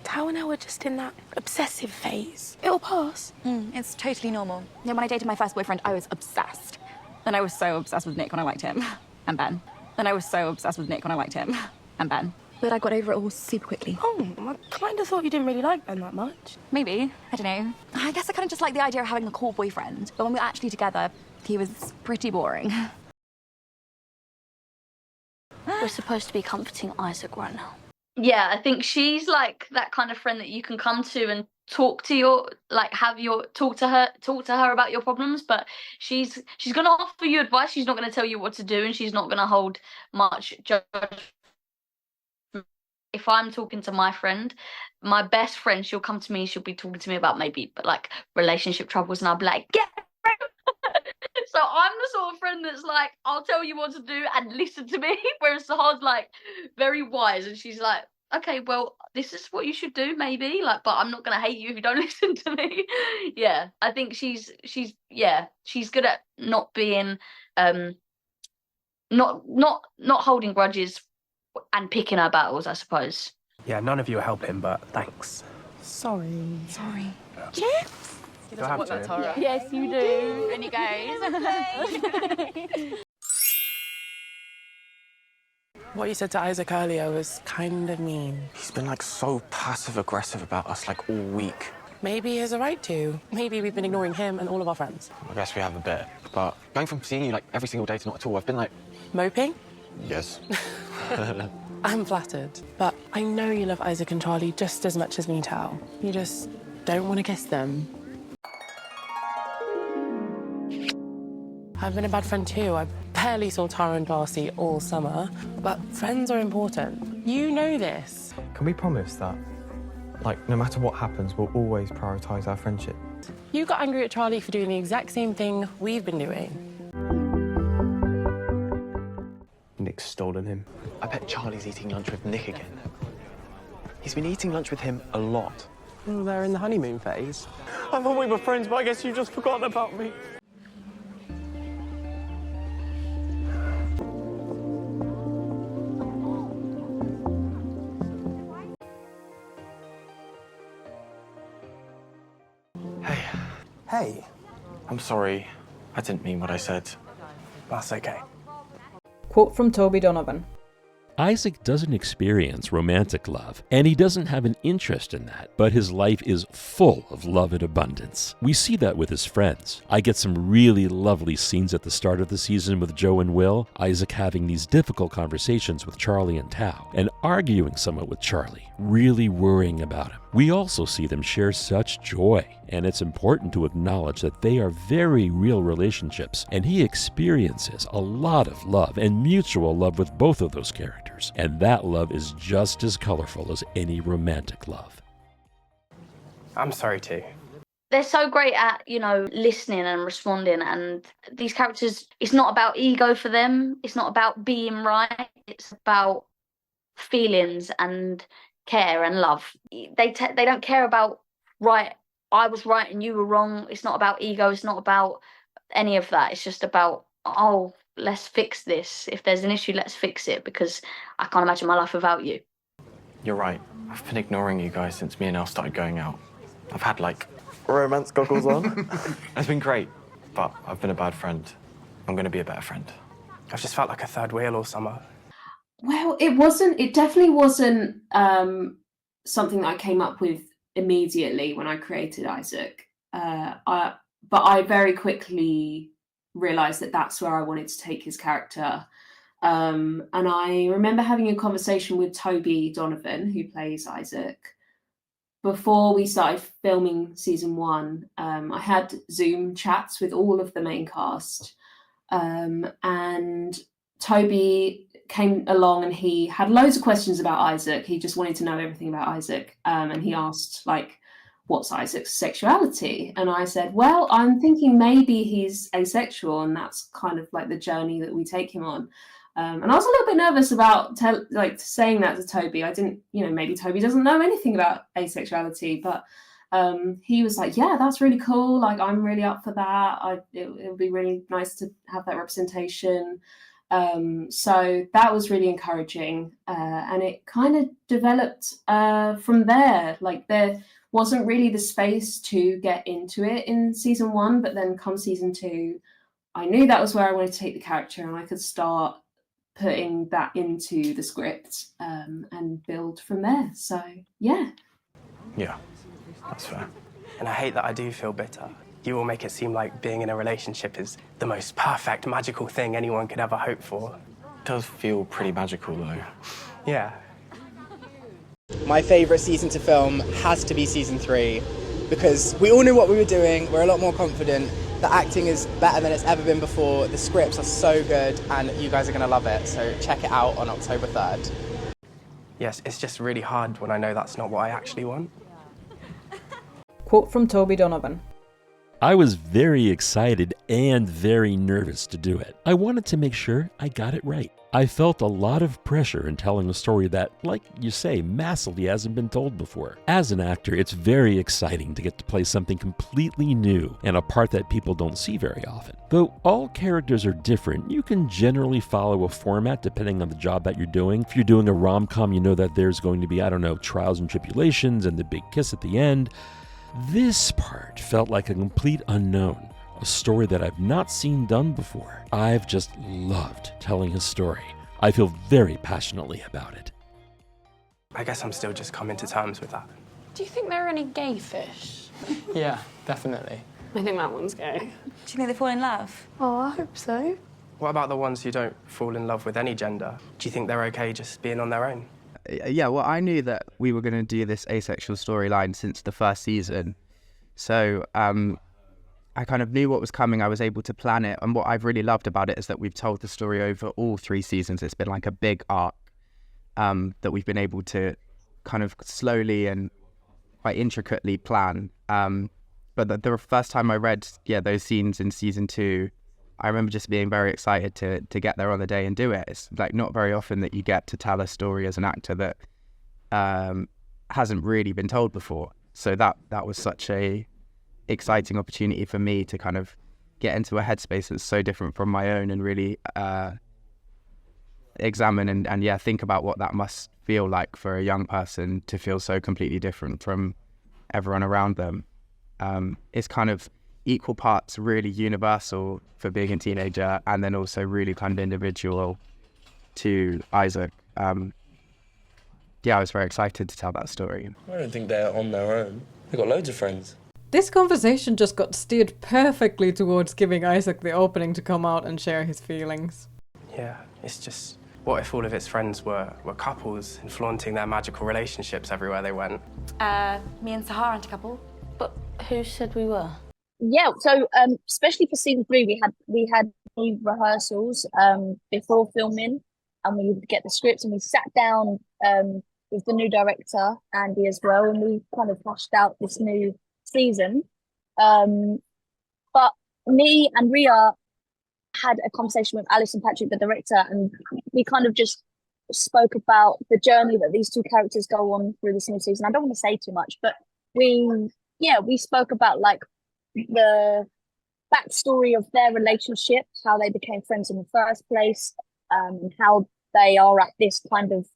Tao and I were just in that obsessive phase. It'll pass.
It's totally normal. When I dated my first boyfriend, I was obsessed. Then I was so obsessed with Nick when I liked him. And Ben. Then I was so obsessed with Nick when I liked him. And Ben. But I got over it all super quickly.
Oh, I kind of thought you didn't really like Ben that much.
Maybe. I don't know. I guess I kind of just like the idea of having a cool boyfriend. But when we were actually together, he was pretty boring.
We're supposed to be comforting Isaac right now.
Yeah, I think she's like that kind of friend that you can come to and talk to talk to her about your problems, but she's going to offer you advice. She's not going to tell you what to do, and she's not going to hold much judgment. If I'm talking to my friend, my best friend, she'll come to me, she'll be talking to me about maybe like relationship troubles, and I'll be like, get so I'm the sort of friend that's like, I'll tell you what to do and listen to me, whereas Sahar's like very wise, and she's like, okay, well, this is what you should do, maybe, like, but I'm not gonna hate you if you don't listen to me. Yeah, I think she's good at not being not holding grudges and picking her battles, I suppose.
Yeah, none of you are helping, but thanks.
Sorry.
Yes.
You don't have to.
Yes, you do. And you guys.
What you said to Isaac earlier was kind of mean.
He's been like so passive-aggressive about us like all week.
Maybe he has a right to. Maybe we've been ignoring him and all of our friends.
I guess we have a bit. But going from seeing you like every single day to not at all, I've been like...
Moping?
Yes.
I'm flattered. But I know you love Isaac and Charlie just as much as me, Tao. You just don't want to kiss them. I've been a bad friend too. I barely saw Tara and Darcy all summer, but friends are important. You know this.
Can we promise that, like, no matter what happens, we'll always prioritise our friendship?
You got angry at Charlie for doing the exact same thing we've been doing.
Nick's stolen him. I bet Charlie's eating lunch with Nick again. He's been eating lunch with him a lot.
Well, they're in the honeymoon phase. I thought we were friends, but I guess you've just forgotten about me. Hey.
I'm sorry. I didn't mean what I said.
That's okay.
Quote from Toby Donovan.
Isaac doesn't experience romantic love, and he doesn't have an interest in that, but his life is full of love and abundance. We see that with his friends. I get some really lovely scenes at the start of the season with Joe and Will, Isaac having these difficult conversations with Charlie and Tao, and arguing somewhat with Charlie, really worrying about him. We also see them share such joy, and it's important to acknowledge that they are very real relationships, and he experiences a lot of love and mutual love with both of those characters, and that love is just as colorful as any romantic love.
I'm sorry too.
They're so great at, listening and responding, and these characters, it's not about ego for them, it's not about being right, it's about feelings and care and love. They don't care about, right, I was right and you were wrong. It's not about ego, it's not about any of that. It's just about, oh, let's fix this. If there's an issue, let's fix it, because I can't imagine my life without you.
You're right. I've been ignoring you guys since me and Elle started going out. I've had, romance goggles on. It's been great, but I've been a bad friend. I'm going to be a better friend.
I've just felt like a third wheel all summer.
Well, it definitely wasn't something that I came up with immediately when I created Isaac. But I very quickly realised that that's where I wanted to take his character. And I remember having a conversation with Toby Donovan, who plays Isaac, before we started filming season 1. I had Zoom chats with all of the main cast, and Toby came along and he had loads of questions about Isaac. He just wanted to know everything about Isaac, and he asked, what's Isaac's sexuality? And I said, well, I'm thinking maybe he's asexual, and that's kind of the journey that we take him on. And I was a little bit nervous about saying that to Toby. I didn't, maybe Toby doesn't know anything about asexuality, but he was like, yeah, that's really cool. I'm really up for that. It would be really nice to have that representation. So that was really encouraging. And it kind of developed from there. There wasn't really the space to get into it in season 1, but then come season 2, I knew that was where I wanted to take the character, and I could start putting that into the script and build from there. So, yeah.
Yeah, that's fair.
And I hate that I do feel bitter. You all make it seem like being in a relationship is the most perfect, magical thing anyone could ever hope for.
It does feel pretty magical, though.
Yeah.
My favourite season to film has to be season 3, because we all knew what we were doing, we're a lot more confident, the acting is better than it's ever been before, the scripts are so good, and you guys are going to love it, so check it out on October 3rd.
Yes, it's just really hard when I know that's not what I actually want.
Quote from Toby Donovan.
I was very excited and very nervous to do it. I wanted to make sure I got it right. I felt a lot of pressure in telling a story that, like you say, massively hasn't been told before. As an actor, it's very exciting to get to play something completely new and a part that people don't see very often. Though all characters are different, you can generally follow a format depending on the job that you're doing. If you're doing a rom-com, you know that there's going to be, trials and tribulations and the big kiss at the end. This part felt like a complete unknown, a story that I've not seen done before. I've just loved telling his story. I feel very passionately about it.
I guess I'm still just coming to terms with that.
Do you think there are any gay fish?
Yeah, definitely.
I think that one's gay.
Do you think they fall in love?
Oh, I hope so.
What about the ones who don't fall in love with any gender? Do you think they're okay just being on their own?
Yeah, well, I knew that we were going to do this asexual storyline since the first season. So I kind of knew what was coming. I was able to plan it. And what I've really loved about it is that we've told the story over all 3 seasons. It's been like a big arc that we've been able to kind of slowly and quite intricately plan. But the first time I read, those scenes in season 2, I remember just being very excited to get there on the day and do it. It's not very often that you get to tell a story as an actor that hasn't really been told before. So that was such a exciting opportunity for me to kind of get into a headspace that's so different from my own and really examine and think about what that must feel like for a young person to feel so completely different from everyone around them. It's kind of equal parts really universal for being a teenager and then also really kind of individual to Isaac. Yeah, I was very excited to tell that story.
I don't think they're on their own. They've got loads of friends.
This conversation just got steered perfectly towards giving Isaac the opening to come out and share his feelings.
Yeah, it's just, what if all of its friends were couples and flaunting their magical relationships everywhere they went?
Me and Sahara aren't a couple.
But who said we were? Yeah, so especially for season 3, we had rehearsals before filming, and we would get the scripts, and we sat down with the new director Andy as well, and we kind of hashed out this new season. But me and Ria had a conversation with Alice and Patrick, the director, and we kind of just spoke about the journey that these two characters go on through this new season. I don't want to say too much, but we spoke about like the backstory of their relationship, how they became friends in the first place, how they are at this kind of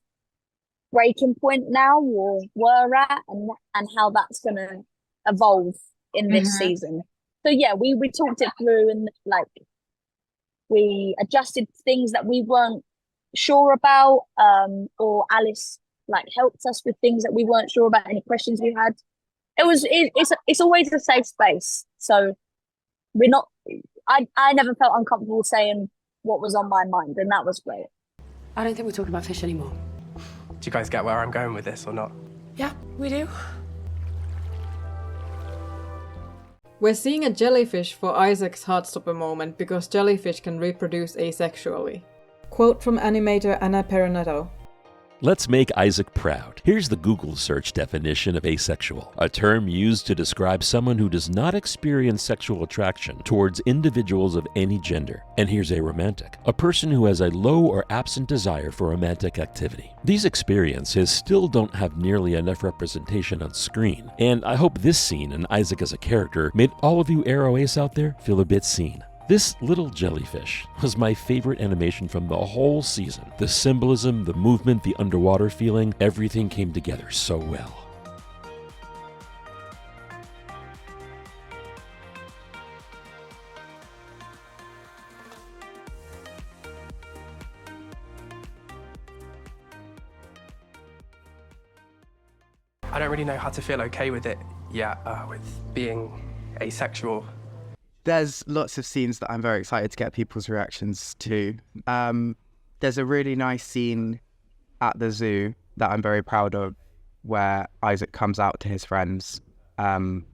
breaking point now, or were at, and how that's going to evolve in this season. So yeah, we talked it through, and like we adjusted things that we weren't sure about, or Alice like helped us with things that we weren't sure about, any questions we had. It's always a safe space, so we're not. I never felt uncomfortable saying what was on my mind, and that was great.
I don't think we're talking about fish anymore.
Do you guys get where I'm going with this or not?
Yeah, we do.
We're seeing a jellyfish for Isaac's Heartstopper moment because jellyfish can reproduce asexually. Quote from animator Anna Peronetto.
Let's make Isaac proud. Here's the Google search definition of asexual, a term used to describe someone who does not experience sexual attraction towards individuals of any gender. And here's aromantic, a person who has a low or absent desire for romantic activity. These experiences still don't have nearly enough representation on screen, and I hope this scene and Isaac as a character made all of you Arrow Ace out there feel a bit seen. This little jellyfish was my favorite animation from the whole season. The symbolism, the movement, the underwater feeling, everything came together so well.
I don't really know how to feel okay with it yet, with being asexual.
There's lots of scenes that I'm very excited to get people's reactions to. There's a really nice scene at the zoo that I'm very proud of where Isaac comes out to his friends. And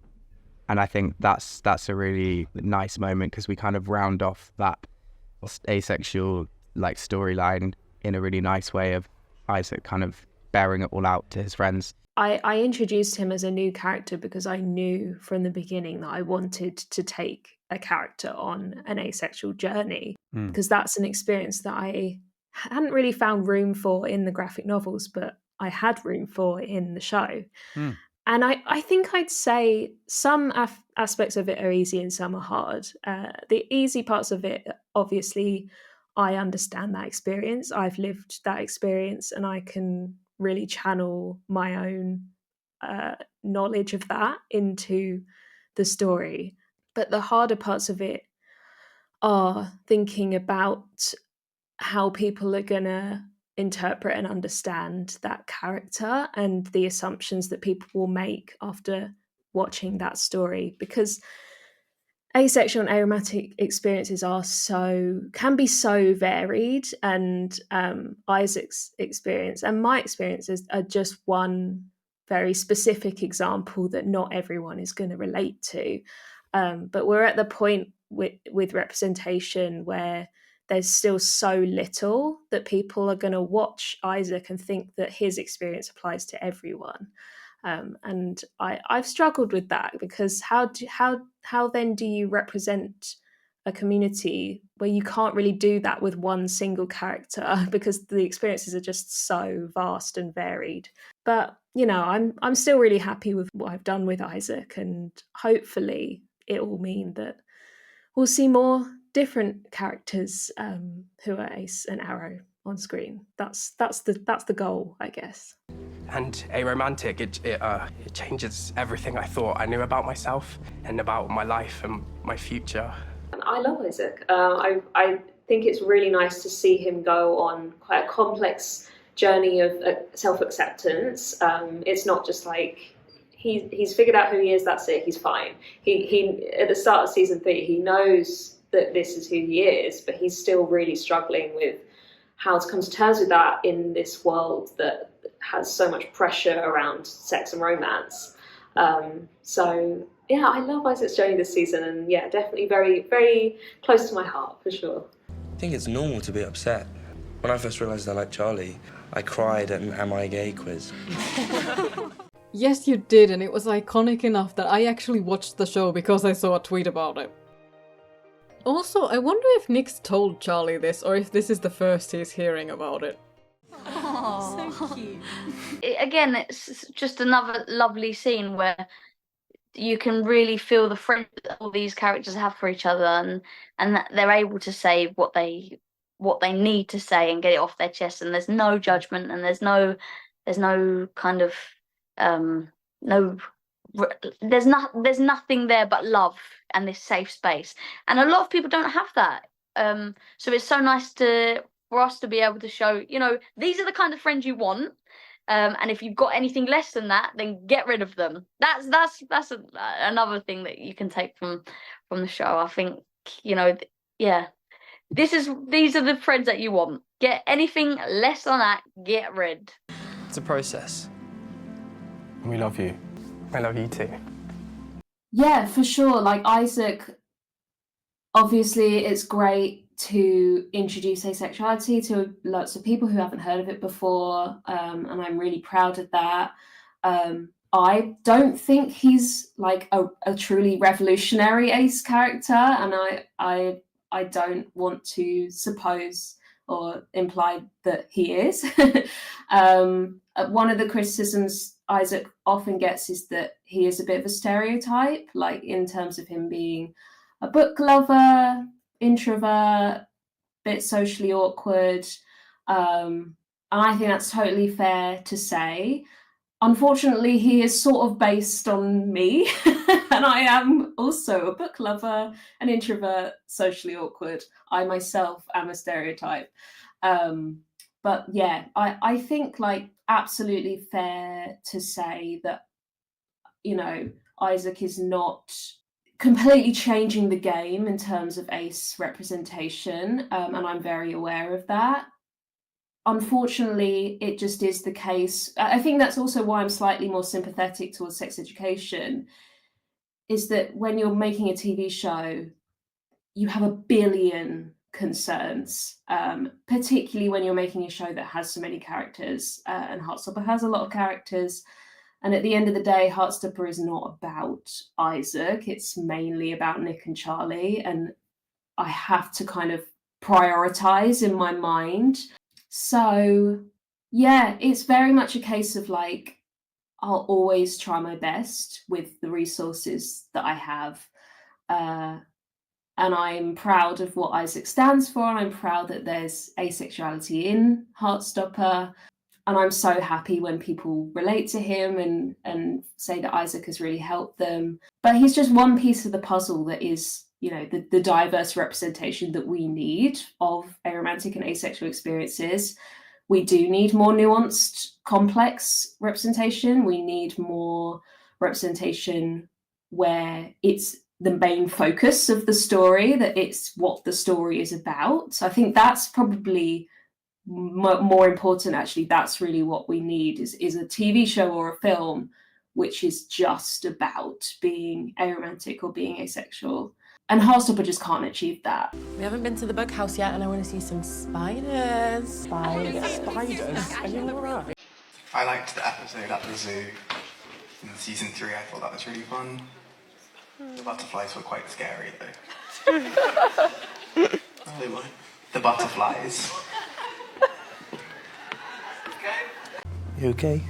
I think that's a really nice moment because we kind of round off that asexual like storyline in a really nice way of Isaac kind of bearing it all out to his friends.
I introduced him as a new character because I knew from the beginning that I wanted to take a character on an asexual journey, because that's an experience that I hadn't really found room for in the graphic novels, but I had room for in the show. And I think I'd say some aspects of it are easy and some are hard. The easy parts of it, obviously, I understand that experience. I've lived that experience and I can really channel my own knowledge of that into the story. But the harder parts of it are thinking about how people are going to interpret and understand that character and the assumptions that people will make after watching that story. Because asexual and aromantic experiences can be so varied, and Isaac's experience and my experiences are just one very specific example that not everyone is going to relate to. But we're at the point with representation where there's still so little that people are going to watch Isaac and think that his experience applies to everyone. And I've struggled with that, because how then do you represent a community where you can't really do that with one single character, because the experiences are just so vast and varied. But you know, I'm still really happy with what I've done with Isaac, and hopefully it will mean that we'll see more different characters who are Ace and Arrow on screen. That's the goal, I guess.
And aromantic, it changes everything I thought I knew about myself and about my life and my future.
I love Isaac. I think it's really nice to see him go on quite a complex
journey of self-acceptance. It's not just like he's figured out who he is, that's it, he's fine. He at the start of season 3, he knows that this is who he is, but he's still really struggling with how to come to terms with that in this world that has so much pressure around sex and romance. So yeah, I love Isaac's journey this season, and yeah, definitely very, very close to my heart for sure.
I think it's normal to be upset. When I first realised I liked Charlie, I cried at an Am I Gay quiz.
Yes, you did, and it was iconic enough that I actually watched the show because I saw a tweet about it. Also, I wonder if Nick's told Charlie this, or if this is the first he's hearing about it.
Oh, so cute. Again, it's just another lovely scene where you can really feel the friendship that all these characters have for each other, and that they're able to say what they need to say and get it off their chest, and there's no judgment, and there's no kind of there's nothing there but love and this safe space, and a lot of people don't have that. So it's so nice for us to be able to show, these are the kind of friends you want, and if you've got anything less than that, then get rid of them. That's another thing that you can take from the show. I think yeah, these are the friends that you want. Get anything less than that, get rid.
It's a process. We love you. I love you too.
Yeah, for sure. Like Isaac, obviously it's great to introduce asexuality to lots of people who haven't heard of it before, and I'm really proud of that. I don't think he's like a truly revolutionary ace character, and I don't want to suppose or imply that he is. One of the criticisms Isaac often gets is that he is a bit of a stereotype, like in terms of him being a book lover, introvert, bit socially awkward. And I think that's totally fair to say. Unfortunately, he is sort of based on me, and I am also a book lover, an introvert, socially awkward. I myself am a stereotype. But yeah, I think like absolutely fair to say that, Isaac is not completely changing the game in terms of ace representation, and I'm very aware of that. Unfortunately, it just is the case. I think that's also why I'm slightly more sympathetic towards sex education, is that when you're making a TV show, you have a billion concerns, particularly when you're making a show that has so many characters, and Heartstopper has a lot of characters. And at the end of the day, Heartstopper is not about Isaac. It's mainly about Nick and Charlie. And I have to kind of prioritize in my mind. So, yeah, it's very much a case of like, I'll always try my best with the resources that I have. And I'm proud of what Isaac stands for. And I'm proud that there's asexuality in Heartstopper. And I'm so happy when people relate to him and say that Isaac has really helped them. But he's just one piece of the puzzle that is, the diverse representation that we need of aromantic and asexual experiences. We do need more nuanced, complex representation. We need more representation where it's the main focus of the story, that it's what the story is about. So I think that's probably more important, actually. That's really what we need is a TV show or a film which is just about being aromantic or being asexual. And Heartstopper just can't achieve that.
We haven't been to the bug house yet, and I want to see some spiders. Spiders. Are you alright?
I liked the episode at the zoo in season 3. I thought that was really fun. The butterflies were quite scary though. Oh, they were. The butterflies.
You okay?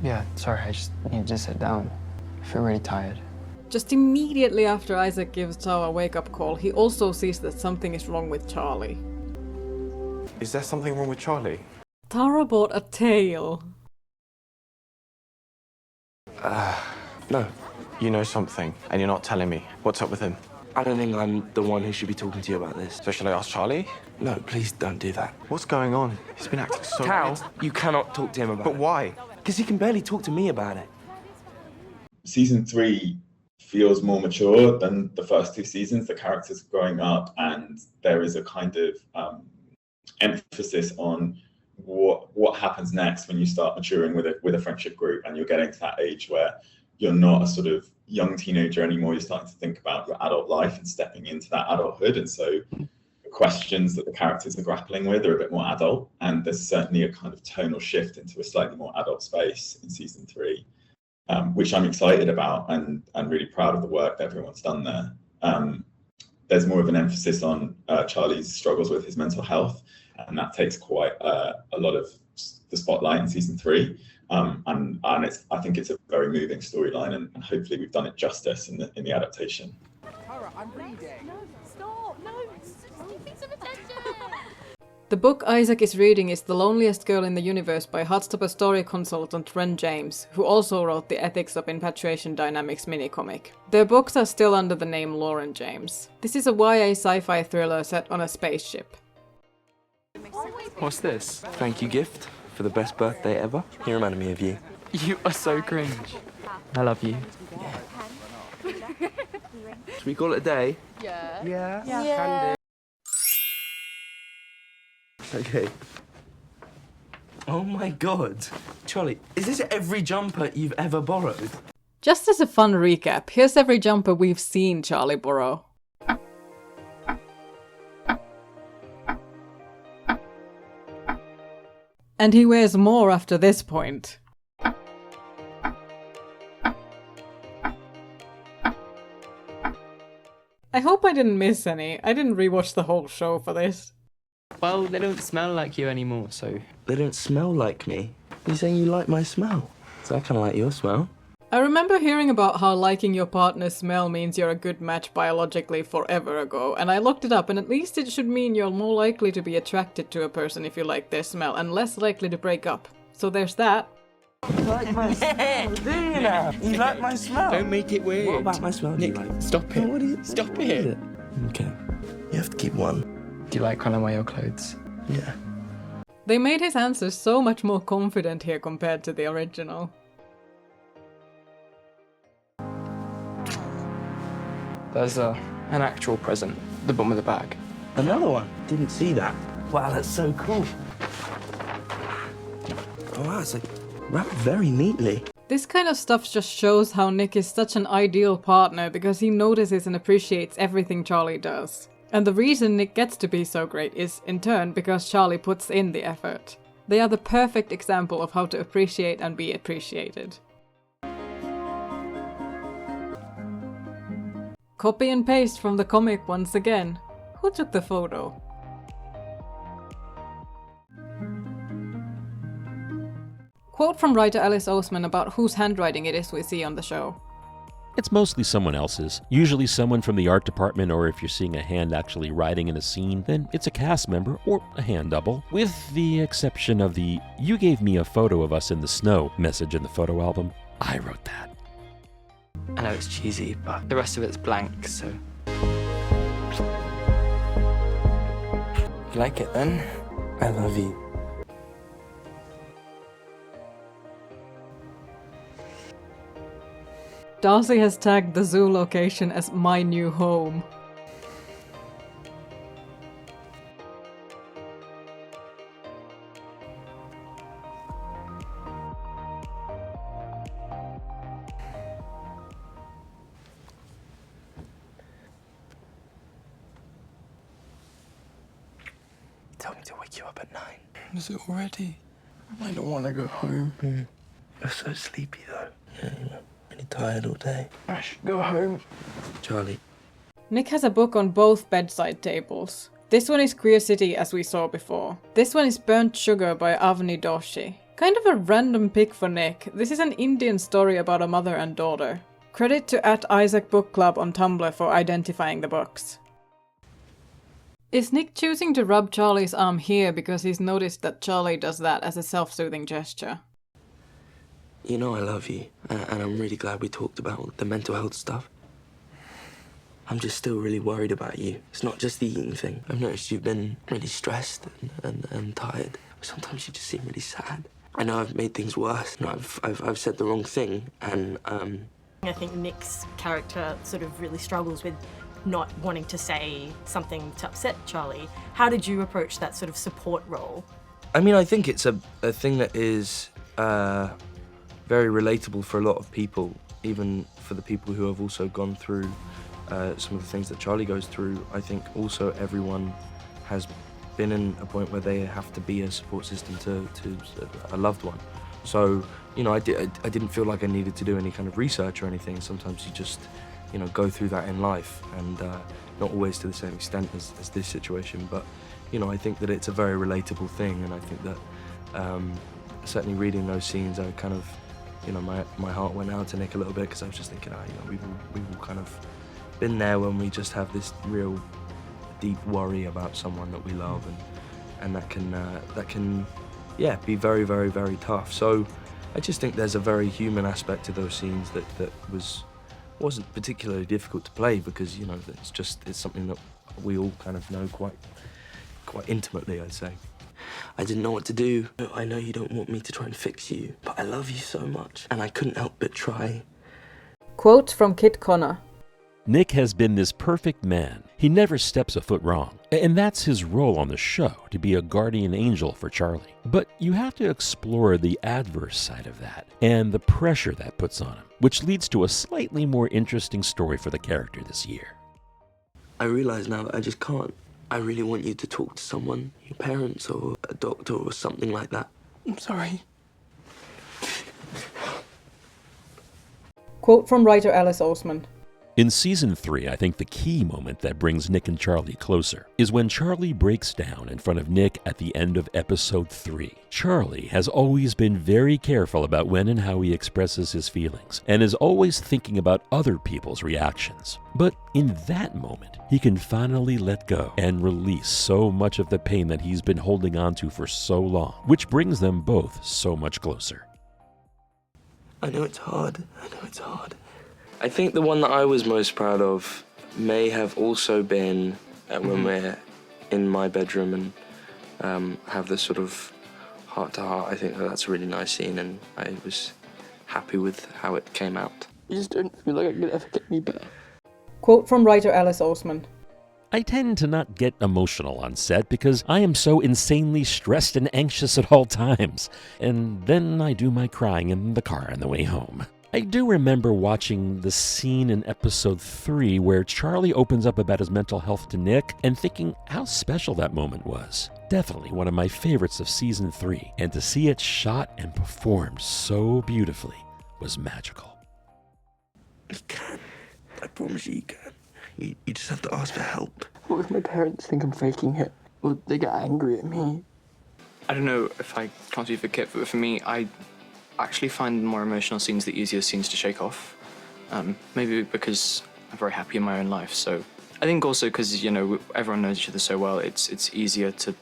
Yeah, sorry, I just need to sit down. I feel really tired.
Just immediately after Isaac gives Tao a wake-up call, he also sees that something is wrong with Charlie.
Is there something wrong with Charlie?
Tara bought a tail.
No. You know something, and you're not telling me. What's up with him?
I don't think I'm the one who should be talking to you about this.
So shall I ask Charlie?
No, please don't do that.
What's going on? He's been acting so
Cal,
weird.
you cannot talk to him about it.
But why?
Because he can barely talk to me about it.
Season 3 feels more mature than the first 2 seasons. The characters are growing up, and there is a kind of emphasis on what happens next when you start maturing with a friendship group, and you're getting to that age where you're not a sort of young teenager anymore. You're starting to think about your adult life and stepping into that adulthood, and so the questions that the characters are grappling with are a bit more adult, and there's certainly a kind of tonal shift into a slightly more adult space in season 3, which I'm excited about and really proud of the work that everyone's done there. There's more of an emphasis on Charlie's struggles with his mental health, and that takes quite a lot of the spotlight in season 3. And I think it's a very moving storyline, and hopefully we've done it justice in the adaptation.
I'm reading.
No, stop. No, give me some attention.
The book Isaac is reading is The Loneliest Girl in the Universe by Heartstopper story consultant Ren James, who also wrote the Ethics of Infatuation Dynamics minicomic. Their books are still under the name Lauren James. This is a YA sci-fi thriller set on a spaceship.
What's this? Thank you gift for the best birthday ever. He reminded me of you.
You are so cringe. I love you.
Should we call it a day?
Yeah.
Can do. Okay. Oh my god. Charlie, is this every jumper you've ever borrowed?
Just as a fun recap, here's every jumper we've seen Charlie borrow. And he wears more after this point. I hope I didn't miss any. I didn't rewatch the whole show for this.
Well, they don't smell like you anymore, so...
They don't smell like me. You're saying you like my smell? So I kind of like your smell.
I remember hearing about how liking your partner's smell means you're a good match biologically forever ago, and I looked it up, and at least it should mean you're more likely to be attracted to a person if you like their smell, and less likely to break up. So there's that.
You like my smell, do you now? You like my smell?
Don't make it weird.
What about my smell?
Nick,
do you like?
stop it.
What do you...
Stop
what
it.
is it. Okay. You have to keep one.
Do you like when I wear your clothes?
Yeah.
They made his answers so much more confident here compared to the original.
There's an actual present at the bottom of the bag.
Another one? Didn't see that. Wow, that's so cool. Oh wow, it's like wrapped very neatly.
This kind of stuff just shows how Nick is such an ideal partner because he notices and appreciates everything Charlie does. And the reason Nick gets to be so great is, in turn, because Charlie puts in the effort. They are the perfect example of how to appreciate and be appreciated. Copy and paste from the comic once again. Who took the photo? Quote from writer Alice Oseman about whose handwriting it is we see on the show.
It's mostly someone else's, usually someone from the art department, or if you're seeing a hand actually writing in a scene, then it's a cast member or a hand double, with the exception of the "you gave me a photo of us in the snow" message in the photo album. I wrote that.
I know it's cheesy, but the rest of it's blank, so...
You like it then? I love you.
Darcy has tagged the zoo location as my new home.
Tell me to wake you up at 9.
Is it already? I don't want to go home.
You're so sleepy though. Yeah, you're really tired all day.
I should go home.
Charlie.
Nick has a book on both bedside tables. This one is Queer City, as we saw before. This one is Burnt Sugar by Avni Doshi. Kind of a random pick for Nick. This is an Indian story about a mother and daughter. Credit to @Isaac Book Club on Tumblr for identifying the books. Is Nick choosing to rub Charlie's arm here because he's noticed that Charlie does that as a self-soothing gesture?
You know I love you, and I'm really glad we talked about the mental health stuff. I'm just still really worried about you. It's not just the eating thing. I've noticed you've been really stressed and tired. Sometimes you just seem really sad. I know I've made things worse. You know, I've said the wrong thing, and
I think Nick's character sort of really struggles with not wanting to say something to upset Charlie. How did you approach that sort of support role?
I mean, I think it's a thing that is very relatable for a lot of people, even for the people who have also gone through some of the things that Charlie goes through. I think also everyone has been in a point where they have to be a support system to a loved one. So, you know, I didn't feel like I needed to do any kind of research or anything. Sometimes you just, you know, go through that in life, and not always to the same extent as this situation. But, you know, I think that it's a very relatable thing, and I think that certainly reading those scenes, I kind of, you know, my heart went out to Nick a little bit, because I was just thinking, you know, we've all kind of been there when we just have this real deep worry about someone that we love, and that can yeah, be very, very, very tough. So I just think there's a very human aspect to those scenes that wasn't particularly difficult to play, because, you know, it's something that we all kind of know quite intimately, I'd say. I didn't know what to do. I know you don't want me to try and fix you, but I love you so much, and I couldn't help but try.
Quote from Kit Connor.
Nick has been this perfect man. He never steps a foot wrong. And that's his role on the show, to be a guardian angel for Charlie. But you have to explore the adverse side of that, and the pressure that puts on him, which leads to a slightly more interesting story for the character this year.
I realize now that I just can't. I really want you to talk to someone, your parents or a doctor or something like that. I'm sorry.
Quote from writer Alice Oseman.
In season 3, I think the key moment that brings Nick and Charlie closer is when Charlie breaks down in front of Nick at the end of episode 3. Charlie has always been very careful about when and how he expresses his feelings, and is always thinking about other people's reactions. But in that moment, he can finally let go and release so much of the pain that he's been holding on to for so long, which brings them both so much closer.
I know it's hard. I think the one that I was most proud of may have also been when we're in my bedroom and have this sort of heart-to-heart. I think that's a really nice scene, and I was happy with how it came out. I just don't feel like I could ever get any better.
Quote from writer Alice Oseman.
I tend to not get emotional on set because I am so insanely stressed and anxious at all times. And then I do my crying in the car on the way home. I do remember watching the scene in episode 3 where Charlie opens up about his mental health to Nick and thinking how special that moment was. Definitely one of my favorites of season 3, and to see it shot and performed so beautifully was magical.
You can. I promise you can. You just have to ask for help. What if my parents think I'm faking it? Will they get angry at me?
I don't know if I can't speak for Kit, but for me, I actually find more emotional scenes the easiest scenes to shake off. Maybe because I'm very happy in my own life, so I think also because, you know, everyone knows each other so well, it's easier to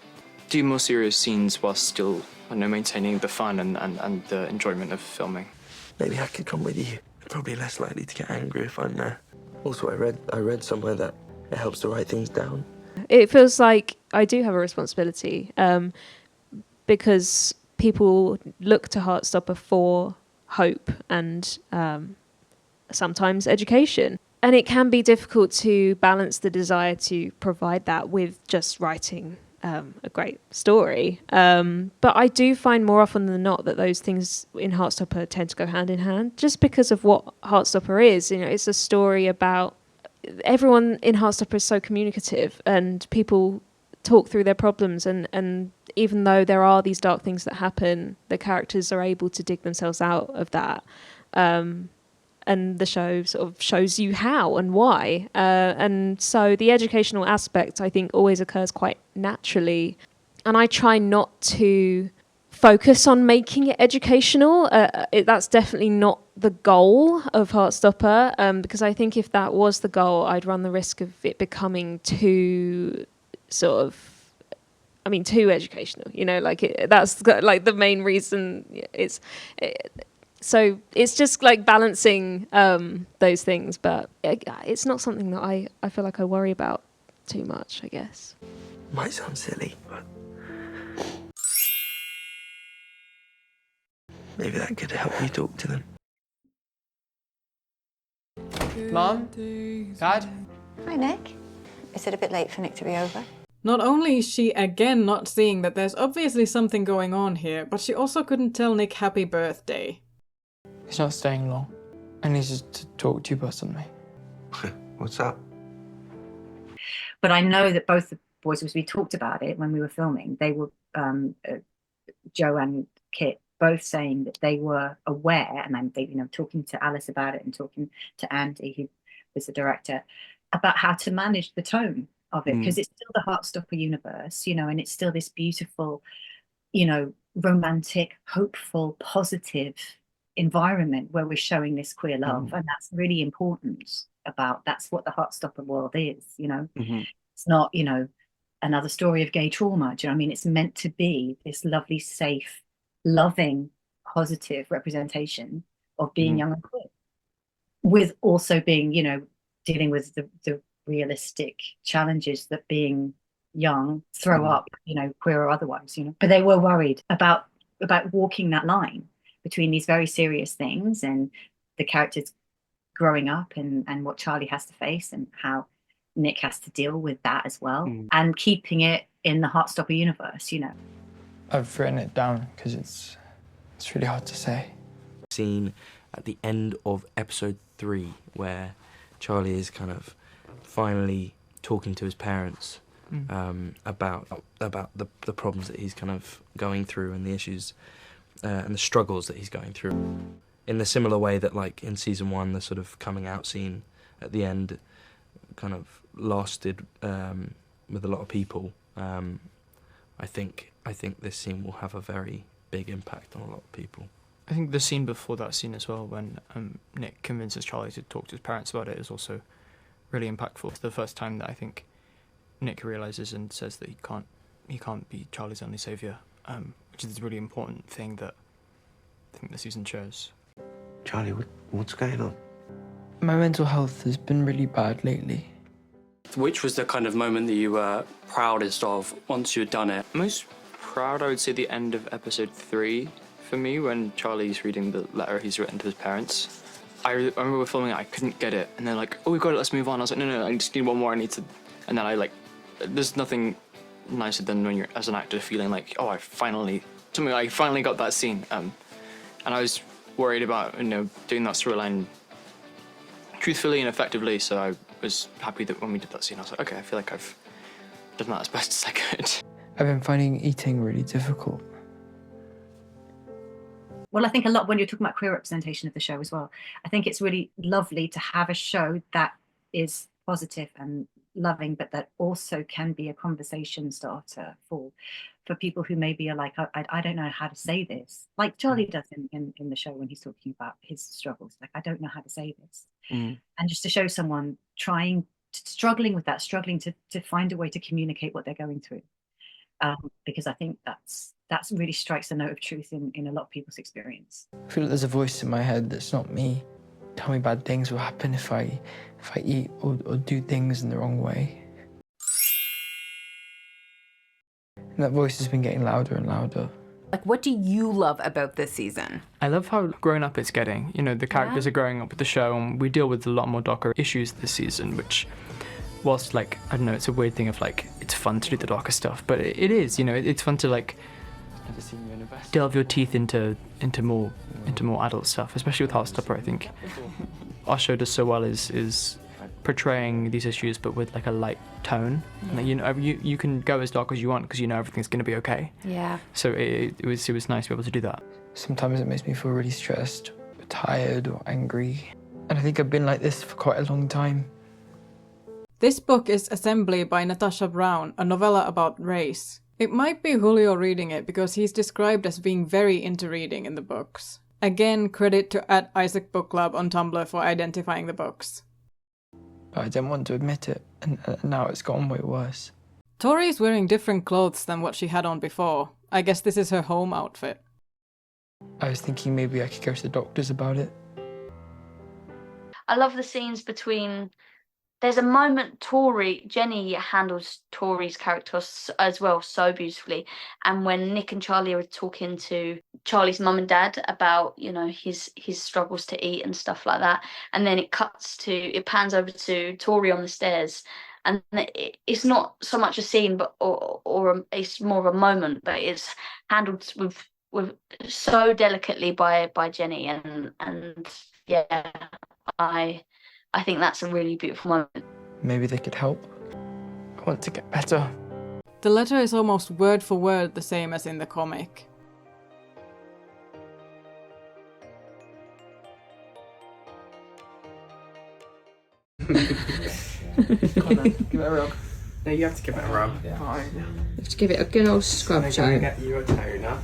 do more serious scenes while still, I know, maintaining the fun and the enjoyment of filming.
Maybe I could come with you. I'm probably less likely to get angry if I'm there. Also, I read somewhere that it helps to write things down.
It feels like I do have a responsibility, because people look to Heartstopper for hope and sometimes education. And it can be difficult to balance the desire to provide that with just writing a great story. But I do find more often than not that those things in Heartstopper tend to go hand in hand, just because of what Heartstopper is. You know, it's a story about everyone in Heartstopper is so communicative, and people talk through their problems, and even though there are these dark things that happen, the characters are able to dig themselves out of that. And the show sort of shows you how and why. And so the educational aspect, I think, always occurs quite naturally. And I try not to focus on making it educational. That's definitely not the goal of Heartstopper, because I think if that was the goal, I'd run the risk of it becoming too too educational. You know, like that's like the main reason. So it's just like balancing those things, but it's not something that I feel like I worry about too much, I guess.
Might sound silly, but maybe that could help you talk to them.
Mom? Dad?
Hi, Nick. Is it a bit late for Nick to be over?
Not only is she again not seeing that there's obviously something going on here, but she also couldn't tell Nick happy birthday.
He's not staying long. I need to talk to you personally.
What's up?
But I know that both the boys, as we talked about it when we were filming, they were, Joe and Kit, both saying that they were aware, and I'm talking to Alice about it and talking to Andy, who was the director, about how to manage the tone of it, because it's still the Heartstopper universe, and it's still this beautiful, romantic, hopeful, positive environment where we're showing this queer love, and that's really important. That's what the Heartstopper world is. It's not another story of gay trauma. Do you know what I mean? It's meant to be this lovely, safe, loving, positive representation of being young and queer, with also being dealing with the realistic challenges that being young throw up, queer or otherwise, but they were worried about walking that line between these very serious things and the characters growing up and what Charlie has to face and how Nick has to deal with that as well, and keeping it in the Heartstopper universe.
I've written it down because it's really hard to say.
Scene at the end of episode 3 where Charlie is kind of finally talking to his parents about the problems that he's kind of going through and the issues and the struggles that he's going through. In the similar way that, like, in season 1, the sort of coming out scene at the end kind of lasted with a lot of people. I think this scene will have a very big impact on a lot of people.
I think the scene before that scene as well, when Nick convinces Charlie to talk to his parents about it, is also really impactful. It's the first time that I think Nick realises and says that he can't be Charlie's only saviour, which is a really important thing that I think the season shows.
Charlie, what's going on?
My mental health has been really bad lately.
Which was the kind of moment that you were proudest of once you had done it?
Most proud, I would say, the end of episode 3 for me, when Charlie's reading the letter he's written to his parents. I remember we're filming it, I couldn't get it, and they're like, oh, we got it, let's move on. I was like, no, I just need one more, and then there's nothing nicer than when you're, as an actor, feeling like, oh, I finally got that scene. And I was worried about, doing that storyline truthfully and effectively, so I was happy that when we did that scene, I was like, okay, I feel like I've done that as best as I could.
I've been finding eating really difficult.
Well, I think a lot when you're talking about queer representation of the show as well, I think it's really lovely to have a show that is positive and loving, but that also can be a conversation starter for people who maybe are like, I don't know how to say this, like Charlie does in the show when he's talking about his struggles, like, I don't know how to say this. And just to show someone struggling with that, struggling to find a way to communicate what they're going through, because I think that's really strikes a note of truth in a lot of people's experience.
I feel like there's a voice in my head that's not me. Tell me bad things will happen if I eat or do things in the wrong way. And that voice has been getting louder and louder.
Like, what do you love about this season?
I love how grown up it's getting. The characters are growing up with the show, and we deal with a lot more darker issues this season, which, whilst, like, I don't know, it's a weird thing of, like, it's fun to do the darker stuff, but it is, it's fun to, like, delve your teeth into more adult stuff, especially with Heartstopper. I think our show does so well is portraying these issues, but with like a light tone. Like, you can go as dark as you want because everything's going to be okay.
Yeah.
So it was nice to be able to do that.
Sometimes it makes me feel really stressed, or tired, or angry, and I think I've been like this for quite a long time.
This book is Assembly by Natasha Brown, a novella about race. It might be Julio reading it because he's described as being very into reading in the books. Again, credit to @IsaacBookClub on Tumblr for identifying the books.
But I didn't want to admit it, and now it's gotten way worse.
Tori is wearing different clothes than what she had on before. I guess this is her home outfit.
I was thinking maybe I could go to the doctors about it.
I love the scenes between. There's a moment Jenny handles Tori's character as well so beautifully. And when Nick and Charlie are talking to Charlie's mum and dad about, his struggles to eat and stuff like that. And then it pans over to Tori on the stairs. And it's not so much a scene, it's more of a moment, but it's handled with so delicately by Jenny. And yeah, I think that's a really beautiful moment.
Maybe they could help. I want to get better.
The letter is almost word for word the same as in the comic.
Come on then, give it a rub. No, you have to give it a rub. Yeah. Fine.
You have to give it a good old scrub, Joe.
I'm gonna get you a toner.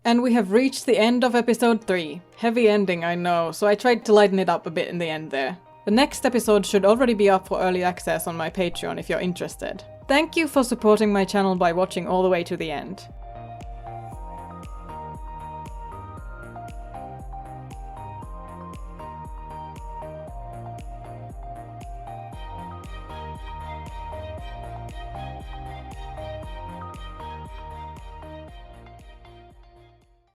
And we have reached the end of episode 3. Heavy ending, I know, so I tried to lighten it up a bit in the end there. The next episode should already be up for early access on my Patreon if you're interested. Thank you for supporting my channel by watching all the way to the end.